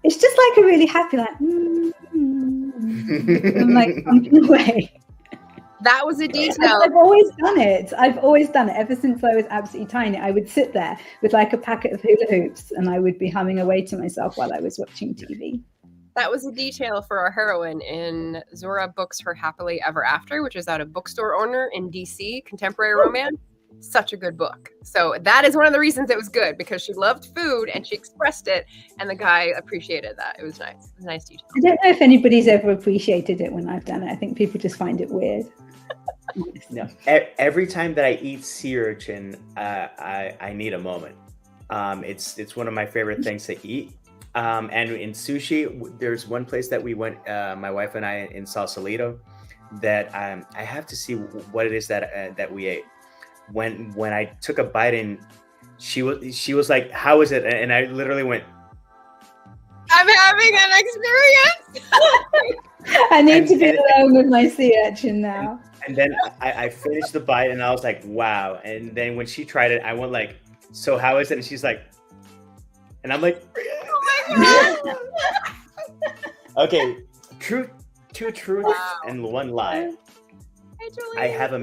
it's just like a really happy like I'm like pumping away. that was a detail. I've always done it. Ever since I was absolutely tiny. I would sit there with like a packet of hula hoops and I would be humming away to myself while I was watching TV. That was a detail for our heroine in Zora Books Her Happily Ever After, which is out of Bookstore Owner in DC, contemporary romance. Such a good book. So that is one of the reasons it was good, because she loved food and she expressed it, and the guy appreciated that. It was nice. It was a nice detail. I don't know if anybody's ever appreciated it when I've done it. I think people just find it weird. No. Every time that I eat sea urchin, I need a moment. It's one of my favorite things to eat. And in sushi, there's one place that we went, my wife and I, in Sausalito, that I have to see what it is that we ate. When I took a bite in, she was like, "How is it?" And I literally went, I'm having an experience. I need to be alone with my sea urchin now. And then I finished the bite and I was like, "Wow!" And then when she tried it, I went like, "So how is it?" And she's like, and I'm like, Oh my god! "Okay, two truths and one lie. Hey, Julie. I have a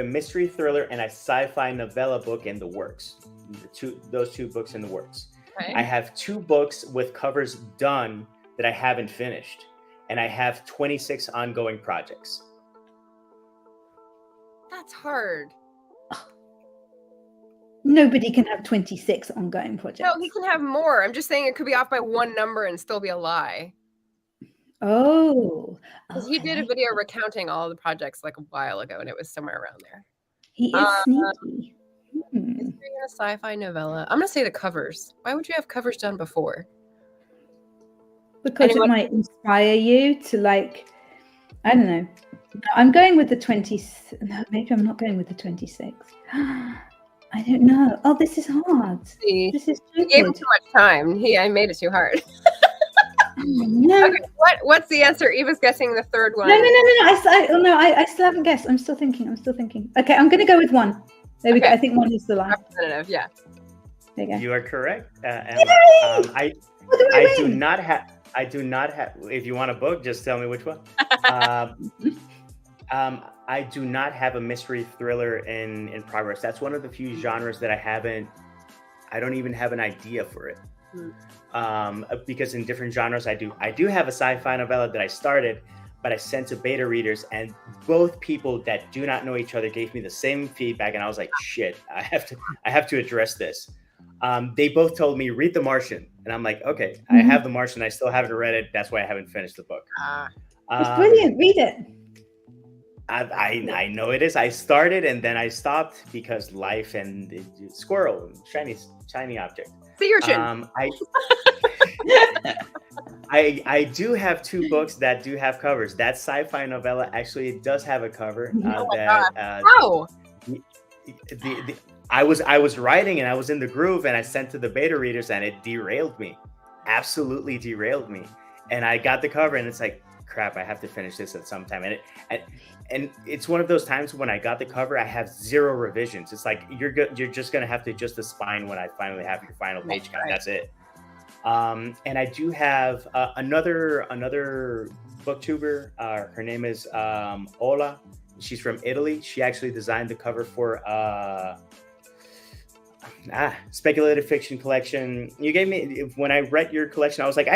mystery thriller and a sci-fi novella book in the works. Those two books in the works. Okay. I have 2 books with covers done that I haven't finished, and I have 26 ongoing projects." That's hard. Nobody can have 26 ongoing projects. No, he can have more. I'm just saying it could be off by one number and still be a lie. Oh. Because he did a video recounting all the projects like a while ago, and it was somewhere around there. He is sneaky. Is there a sci-fi novella? I'm gonna say the covers. Why would you have covers done before? Because it might inspire you to, like, I don't know. I'm going with the 20. No, maybe I'm not going with the 26. I don't know. Oh, this is hard. See, This is you gave him stupid. too much time. I made it too hard. No. Okay, what's the answer? Eva's guessing the third one. No. I still haven't guessed. I'm still thinking. Okay, I'm going to go with 1. There we go. Okay. I think 1 is the lie. Representative, yeah. There you go. You are correct, Emma. Yay! What do I do mean? not have. If you want a book, just tell me which one. I do not have a mystery thriller in progress. That's one of the few genres that I don't even have an idea for it. Because in different genres, I do have a sci-fi novella that I started, but I sent to beta readers, and both people that do not know each other gave me the same feedback, and I was like, shit, I have to address this. They both told me, read The Martian, and I'm like, okay, I have The Martian, I still haven't read it. That's why I haven't finished the book. It's brilliant. Read it. I know it is. I started and then I stopped because life and the squirrel, shiny object. Sea urchin. I do have 2 books that do have covers. That sci-fi novella actually does have a cover. How? I was writing and I was in the groove and I sent to the beta readers and it derailed me, absolutely derailed me. And I got the cover and it's like, crap, I have to finish this at some time. And it's one of those times when I got the cover, I have 0 revisions. It's like you're just gonna have to adjust the spine when I finally have your final page count. That's it. And I do have another booktuber. Her name is Ola. She's from Italy. She actually designed the cover for speculative fiction collection. You gave me, when I read your collection, I was like,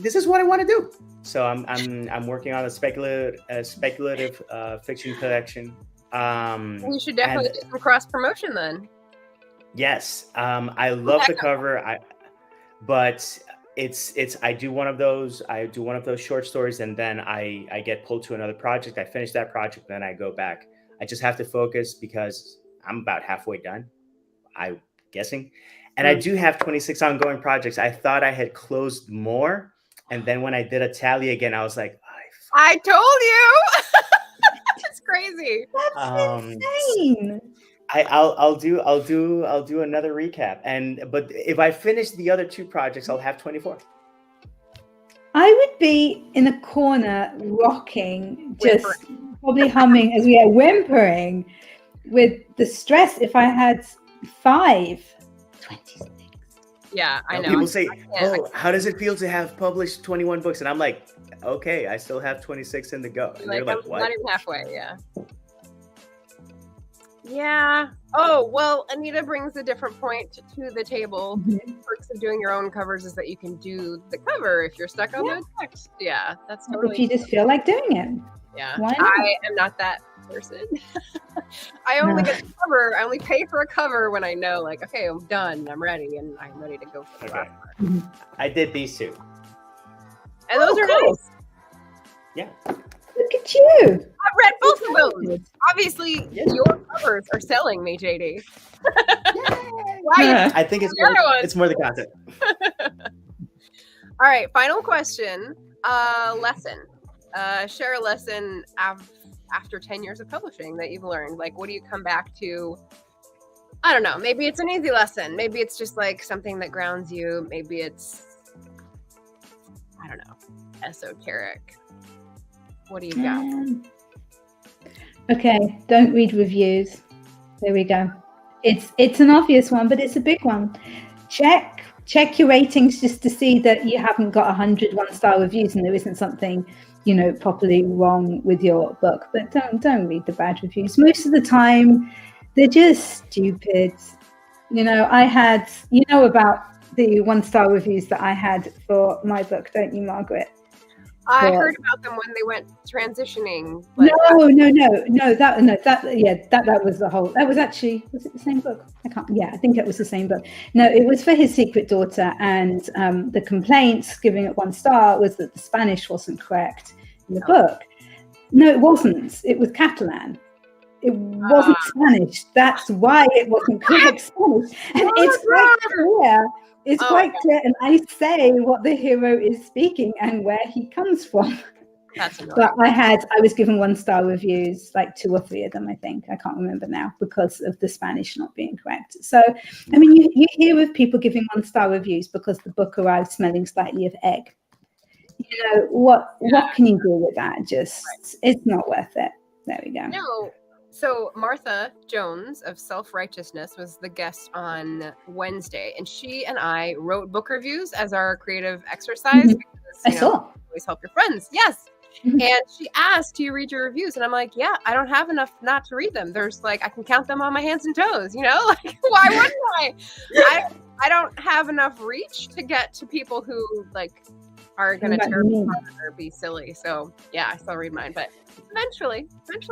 this is what I want to do. So I'm working on a speculative fiction collection. You should definitely do some cross promotion then. Yes, I love the cover. But I do one of those short stories, and then I get pulled to another project. I finish that project, then I go back. I just have to focus because I'm about halfway done, I'm guessing. And I do have 26 ongoing projects. I thought I had closed more. And then when I did a tally again, I was like, I told you. It's crazy. That's insane. I'll do another recap. But if I finish the other two projects, I'll have 24. I would be in a corner rocking, just probably humming as we are whimpering with the stress if I had 26. Yeah, I know. People say, "Oh, how does it feel to have published 21 books?" And I'm like, "Okay, I still have 26 in the go." And they're like, "What?" Not even halfway. Yeah. Yeah. Oh, well, Anita brings a different point to the table. Perks of doing your own covers is that you can do the cover if you're stuck on the text. Yeah, that's totally. If you just feel like doing it. Yeah. Why not? I am not that person. I only get the cover. I only pay for a cover when I know, like, okay, I'm done. I'm ready, and I'm ready to go for the last part. I did these two. And those are cool. nice. Yeah. Look at you. I've read both of those. Obviously, your covers are selling me, JD. I think it's more the content. All right, final question. Lesson. Share a lesson after 10 years of publishing that you've learned. Like, what do you come back to? I don't know. Maybe it's an easy lesson. Maybe it's just like something that grounds you. Maybe it's, I don't know, esoteric. What do you got? Okay, don't read reviews. There we go. It's an obvious one, but it's a big one. Check your ratings just to see that you haven't got 100 one-star reviews and there isn't something, properly wrong with your book. But don't read the bad reviews. Most of the time, they're just stupid. I had, about the one-star reviews that I had for my book, don't you, Margaret? I heard about them when they went transitioning. No. That was the whole. That was actually, was it the same book? I think it was the same book. No, it was for his secret daughter, and the complaints giving it 1 star was that the Spanish wasn't correct in the book. No, it wasn't. It was Catalan. It wasn't Spanish. That's why it wasn't correct Spanish, and it's quite clear. It's quite clear, and I say what the hero is speaking and where he comes from. That's annoying. But I was given 1-star reviews, like 2 or 3 of them, I think. I can't remember now because of the Spanish not being correct. So, I mean, you hear of people giving 1-star reviews because the book arrived smelling slightly of egg. What can you do with that? It's not worth it. There we go. No. So Martha Jones of Self-Righteousness was the guest on Wednesday, and she and I wrote book reviews as our creative exercise. Because, I saw. Always help your friends. Yes. And she asked, do you read your reviews? And I'm like, yeah, I don't have enough not to read them. There's I can count them on my hands and toes, like, why wouldn't I don't have enough reach to get to people who are going to tear me apart or be silly. So yeah, I still read mine, but eventually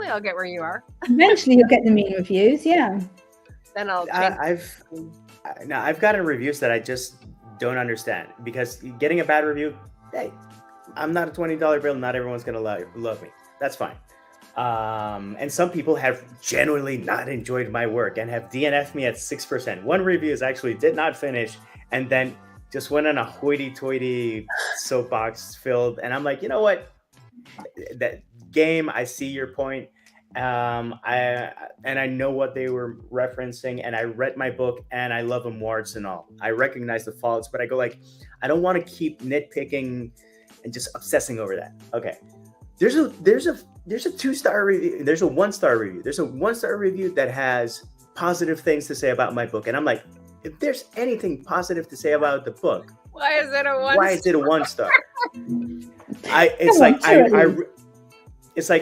I'll get where you are. Eventually you'll get the mean reviews. Yeah. Then I'll I've gotten reviews that I just don't understand, because getting a bad review, hey, I'm not a $20 bill. Not everyone's going to love me. That's fine. And some people have genuinely not enjoyed my work and have DNF'd me at 6%. One review actually did not finish and then just went on a hoity-toity soapbox filled. And I'm like, you know what? That game, I see your point. I know what they were referencing, and I read my book and I love them warts and all. I recognize the faults, but I go I don't want to keep nitpicking and just obsessing over that. Okay. There's a 2-star review. There's a 1-star review. There's a 1-star review that has positive things to say about my book. And I'm like, if there's anything positive to say about the book, why is it a 1-star?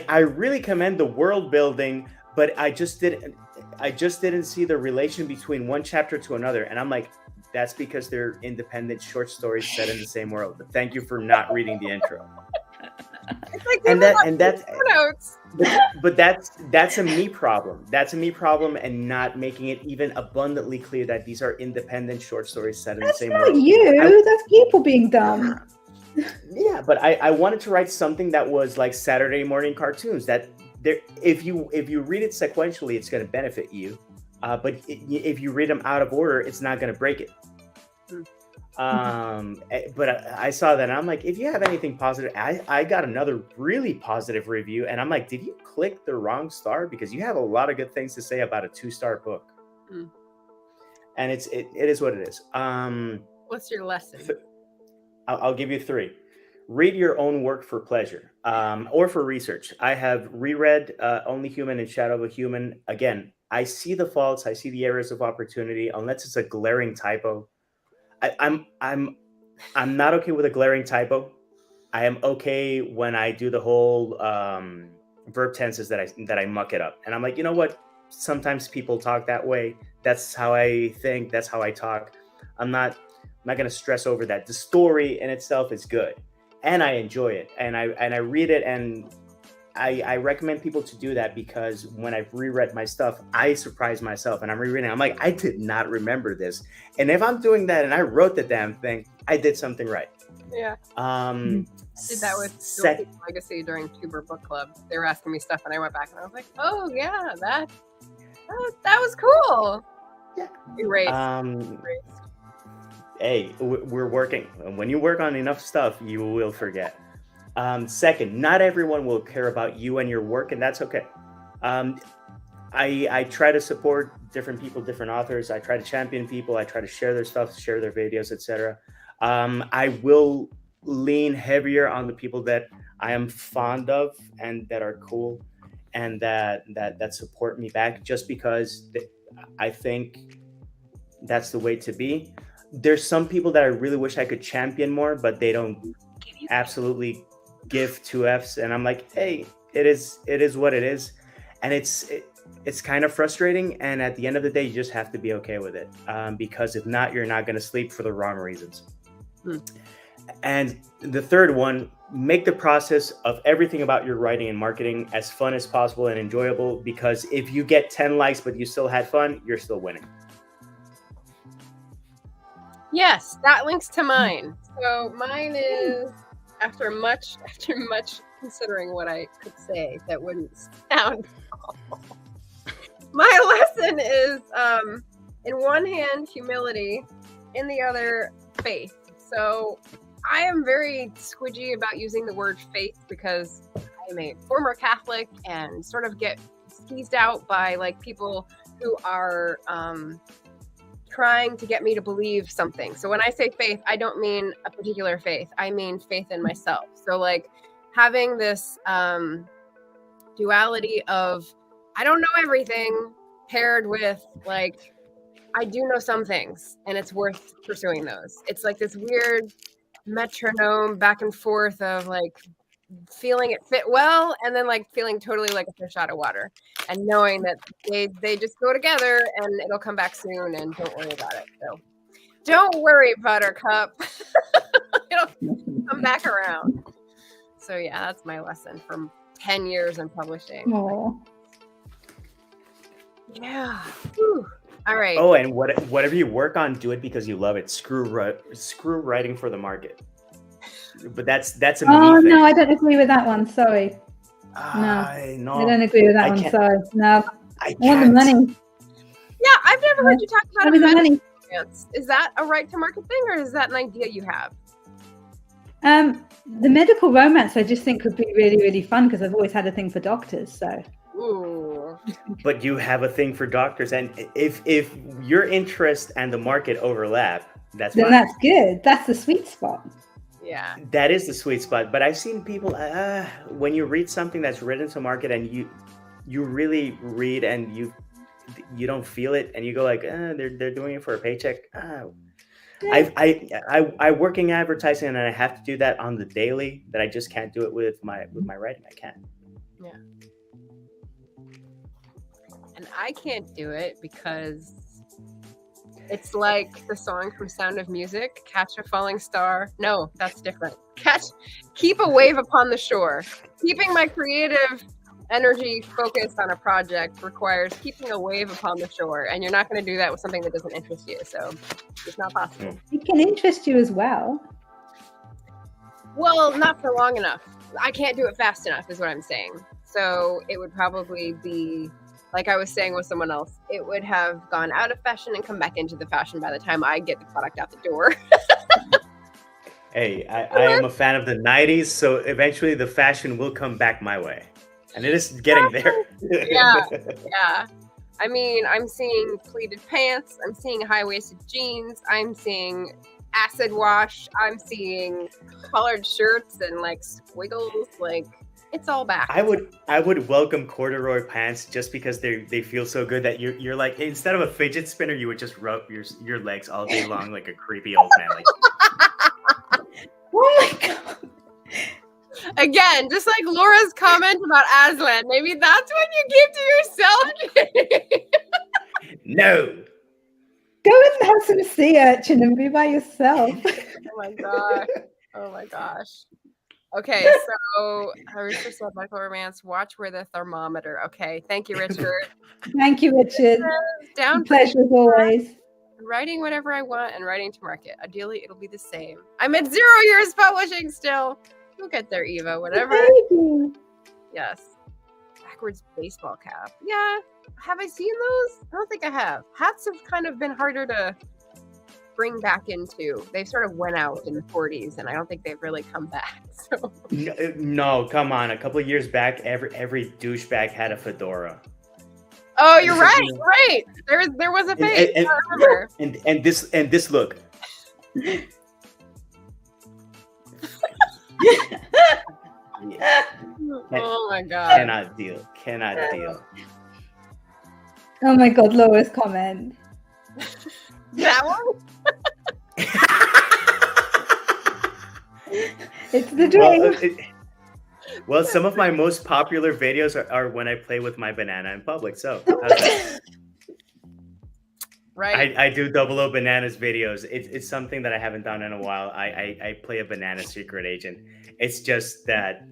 I really commend the world building, but I just didn't see the relation between one chapter to another. And I'm like, that's because they're independent short stories set in the same world. But thank you for not reading the intro. That's a me problem. That's a me problem, and not making it even abundantly clear that these are independent short stories set in the same world. That's people being dumb. Yeah, but I wanted to write something that was like Saturday morning cartoons. That if you read it sequentially, it's going to benefit you. But if you read them out of order, it's not going to break it. But I saw that and I'm like, if you have anything positive, I got another really positive review and I'm like, did you click the wrong star? Because you have a lot of good things to say about a 2-star book. And it is what it is. What's your lesson? I'll give you 3. Read your own work for pleasure, or for research. I have reread Only Human and Shadow of a Human. Again, I see the faults, I see the areas of opportunity, unless it's a glaring typo. I'm not okay with a glaring typo. I am okay when I do the whole verb tenses that I muck it up. And I'm like, you know what? Sometimes people talk that way. That's how I think. That's how I talk. I'm not going to stress over that. The story in itself is good, and I enjoy it, and I read it, and I recommend people to do that because when I've reread my stuff, I surprise myself, and I'm rereading. I'm like, I did not remember this, and if I'm doing that and I wrote the damn thing, I did something right. Yeah. Did that with Legacy during Tuber Book Club. They were asking me stuff, and I went back and I was like, oh yeah, that was cool. Yeah. Erased. Hey, we're working. When you work on enough stuff, you will forget. Second, not everyone will care about you and your work, and that's okay. I try to support different people, different authors. I try to champion people. I try to share their stuff, share their videos, etc. I will lean heavier on the people that I am fond of and that are cool and that support me back, just because I think that's the way to be. There's some people that I really wish I could champion more, but they don't absolutely give 2 Fs, and I'm like, hey, it is what it is, and it's kind of frustrating, and at the end of the day you just have to be okay with it, because if not, you're not going to sleep for the wrong reasons. And the third one, make the process of everything about your writing and marketing as fun as possible and enjoyable, because if you get 10 likes but you still had fun, you're still winning. Yes, that links to mine. So mine is, after much considering what I could say that wouldn't sound awful. My lesson is, in one hand, humility, in the other, faith. So I am very squidgy about using the word faith because I am a former Catholic and sort of get skeezed out by like people who are trying to get me to believe something. So when I say faith, I don't mean a particular faith. I mean faith in myself. So like having this duality of I don't know everything paired with like I do know some things and it's worth pursuing those. It's like this weird metronome back and forth of like feeling it fit well and then like feeling totally like a fish out of water and knowing that they just go together and it'll come back soon and don't worry about it. So don't worry, Buttercup. It'll come back around. So yeah, that's my lesson from 10 years in publishing. Aww. Yeah. Whew. All right. Oh, and whatever you work on, do it because you love it. Screw writing for the market. But that's a me thing. No, I don't agree with that one. Sorry. No, I don't agree with that one. Sorry. No, I want the money. Yeah, I've never heard you talk about the money. Is that a right to market thing, or is that an idea you have? The medical romance, I just think would be really, really fun because I've always had a thing for doctors. So. Ooh. But you have a thing for doctors, and if your interest and the market overlap, that's good. That's the sweet spot. Yeah, that is the sweet spot. But I've seen people when you read something that's written to market and you really read and you don't feel it and you go like they're doing it for a paycheck. I work in advertising and I have to do that on the daily. That I just can't do it with my writing. I can't. Yeah. And I can't do it because it's like the song from Sound of Music, Catch a Falling Star. No, that's different. Keep a wave upon the shore. Keeping my creative energy focused on a project requires keeping a wave upon the shore. And you're not going to do that with something that doesn't interest you. So it's not possible. It can interest you as well. Well, not for long enough. I can't do it fast enough is what I'm saying. So it would probably be like I was saying with someone else, it would have gone out of fashion and come back into the fashion by the time I get the product out the door. Hey, I am a fan of the 90s, so eventually the fashion will come back my way. And it is getting there. Yeah. I mean, I'm seeing pleated pants. I'm seeing high-waisted jeans. I'm seeing acid wash. I'm seeing collared shirts and like squiggles. Like, it's all back. I would welcome corduroy pants just because they feel so good that you're like, instead of a fidget spinner, you would just rub your legs all day long like a creepy old man. Like, Oh my god. Again, just like Laura's comment about Aslan, maybe that's what you give to yourself. no. Go and have some sea urchin and be by yourself. Oh my gosh. Okay, so Richard said Michael Romance, watch where the thermometer. Okay, thank you, Richard. Thank you, Richard. Down Pleasure as always. writing whatever I want and writing to market. Ideally, it'll be the same. I'm at 0 years publishing still. We'll get there, Eva. Whatever. Baby. Yes. Backwards baseball cap. Yeah. Have I seen those? I don't think I have. Hats have kind of been harder to bring back into. They sort of went out in the 40s, and I don't think they've really come back. So. No, come on. A couple of years back, every douchebag had a fedora. Oh, you're right. Right. There was a phase. I remember. And this look. Yeah. Oh my god. Cannot deal. Oh my god, Laura's comment. That one? It's the dream. Well, some of my most popular videos are when I play with my banana in public. So, how's that? Right. I do 00 bananas videos. It's something that I haven't done in a while. I play a banana secret agent. It's just that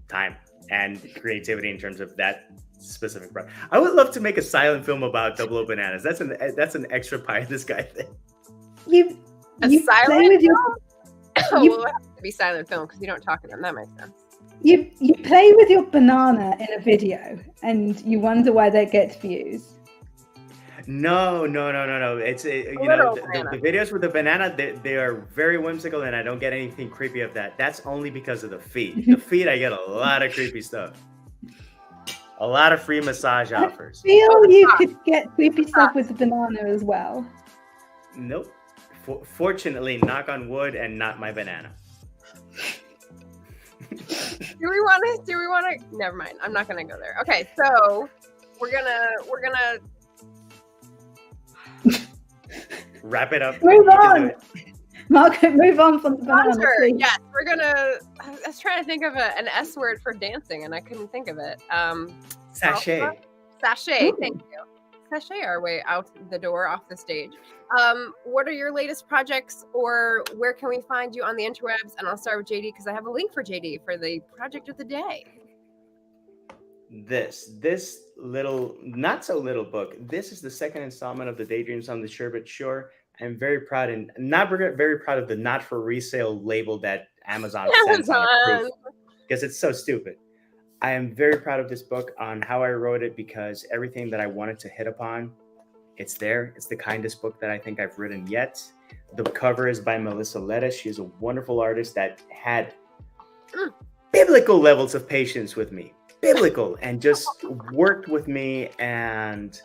time and creativity in terms of that specific product. I would love to make a silent film about 00 bananas. That's an extra pie in the sky thing. You silent play with your well, it has to be silent film because you don't talk to them. That makes sense. you play with your banana in a video and you wonder why that gets views. No. It's the videos with the banana. They are very whimsical, and I don't get anything creepy of that. That's only because of the feet. The feet, I get a lot of creepy stuff. A lot of free massage offers. I feel you could get creepy stuff with the banana as well. Nope. Fortunately, knock on wood, and not my banana. Do we want to? Never mind. I'm not gonna go there. Okay, so we're gonna wrap it up. Move on. Margaret, move on from the banana. Please. Yes, we're gonna. I was trying to think of an S word for dancing, and I couldn't think of it. Sachet. Sachet. Ooh. Thank you. Sachet our way out the door, off the stage. What are your latest projects, or where can we find you on the interwebs? And I'll start with JD because I have a link for JD for the project of the day. This little, not so little book. This is the second installment of the Daydreams on the Sherbet Shore. I'm very proud, and very proud of the not for resale label that Amazon sends on a proof, because it's so stupid. I am very proud of this book on how I wrote it, because everything that I wanted to hit upon, it's there. It's the kindest book that I think I've written yet. The cover is by Melissa Lettuce. She's a wonderful artist that had biblical levels of patience with me. Biblical, and just worked with me. And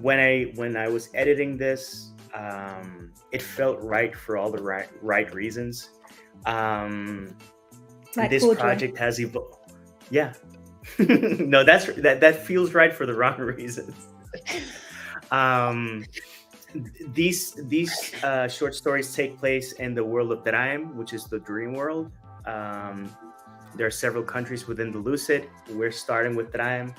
when I was editing this, it felt right for all the right reasons. Like this project has evolved. Yeah. No, that feels right for the wrong reasons. These short stories take place in the world of Draim, which is the dream world. There are several countries within the Lucid. We're starting with Draim.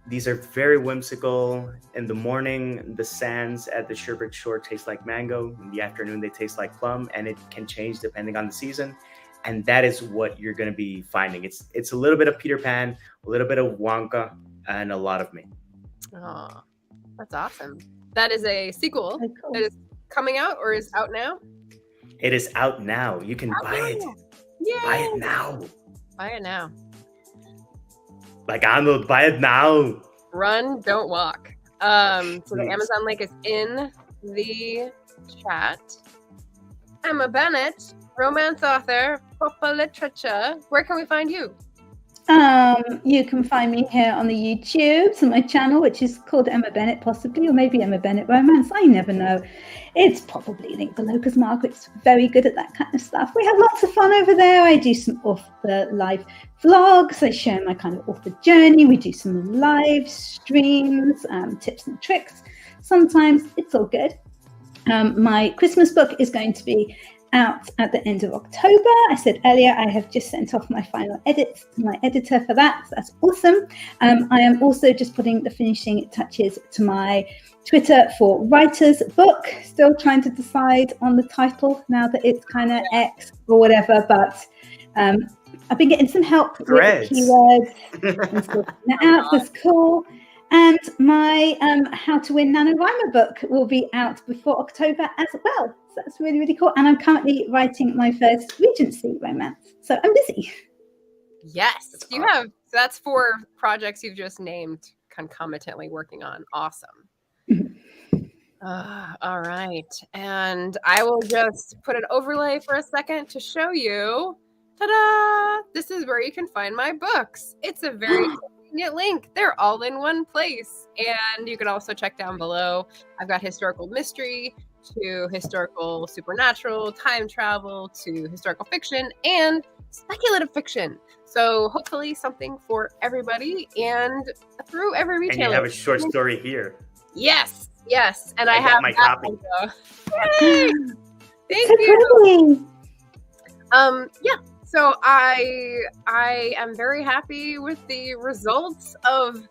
These are very whimsical. In the morning, the sands at the Sherbet Shore taste like mango. In the afternoon, they taste like plum, and it can change depending on the season. And that is what you're going to be finding. It's a little bit of Peter Pan, a little bit of Wonka, and a lot of me. Oh, that's awesome. That is a sequel Cool. that is coming out or is out now? It is out now. You can buy it. Yay! Buy it now. Buy it now. Like, Arnold, buy it now. Run, don't walk. So the Amazon link is in the chat. Emma Bennet, romance author, popular literature. Where can we find you? You can find me here on the YouTube, so my channel, which is called Emma Bennet, possibly, or maybe Emma Bennet Romance. I never know. It's probably linked below because Margaret's very good at that kind of stuff. We have lots of fun over there. I do some author live vlogs. I share my kind of author journey. We do some live streams, tips and tricks. Sometimes it's all good. My Christmas book is going to be out at the end of October. I said earlier I have just sent off my final edits to my editor for that, so that's awesome. I am also just putting the finishing touches to my Twitter for Writer's Book. Still trying to decide on the title now that it's kind of X or whatever, but I've been getting some help with the keywords and sorting that out. That's cool. And my How to Win NaNoWriMo book will be out before October as well. So that's really, really cool. And I'm currently writing my first Regency romance. So I'm busy. Yes. You have, so that's 4 projects you've just named concomitantly working on. Awesome. All right. And I will just put an overlay for a second to show you. Ta-da! This is where you can find my books. It's a very convenient link. They're all in one place. And you can also check down below. I've got historical mystery to historical supernatural, time travel to historical fiction, and speculative fiction. So hopefully something for everybody and through every retailer. And you have a short story here. Yes. And I have my copy. Yay! Thank you. Yeah. So I am very happy with the results of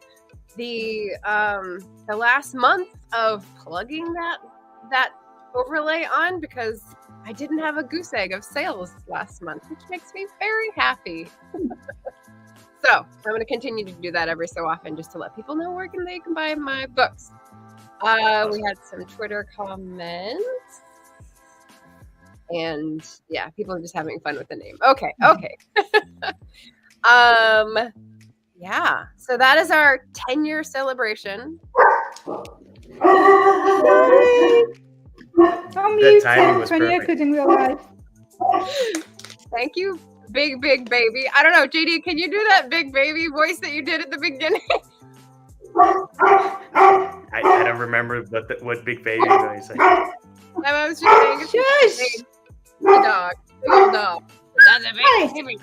the last month of plugging that overlay on, because I didn't have a goose egg of sales last month, which makes me very happy. So I'm going to continue to do that every so often just to let people know where they can buy my books. We had some Twitter comments. And yeah, people are just having fun with the name. Okay. Yeah. So that is our 10-year celebration. That timing was perfect. In real life. Thank you, big baby. I don't know, JD, can you do that big baby voice that you did at the beginning? I don't remember what big baby voice. I was just saying, shush. The dog. The old dog. That's a baby.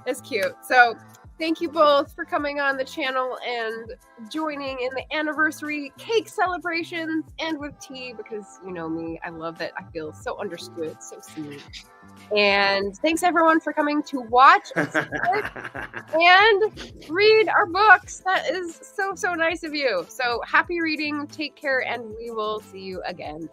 It's cute. So thank you both for coming on the channel and joining in the anniversary cake celebrations and with tea, because you know me, I love it. I feel so understood, so seen. And thanks everyone for coming to watch and read our books. That is so nice of you. So happy reading. Take care, and we will see you again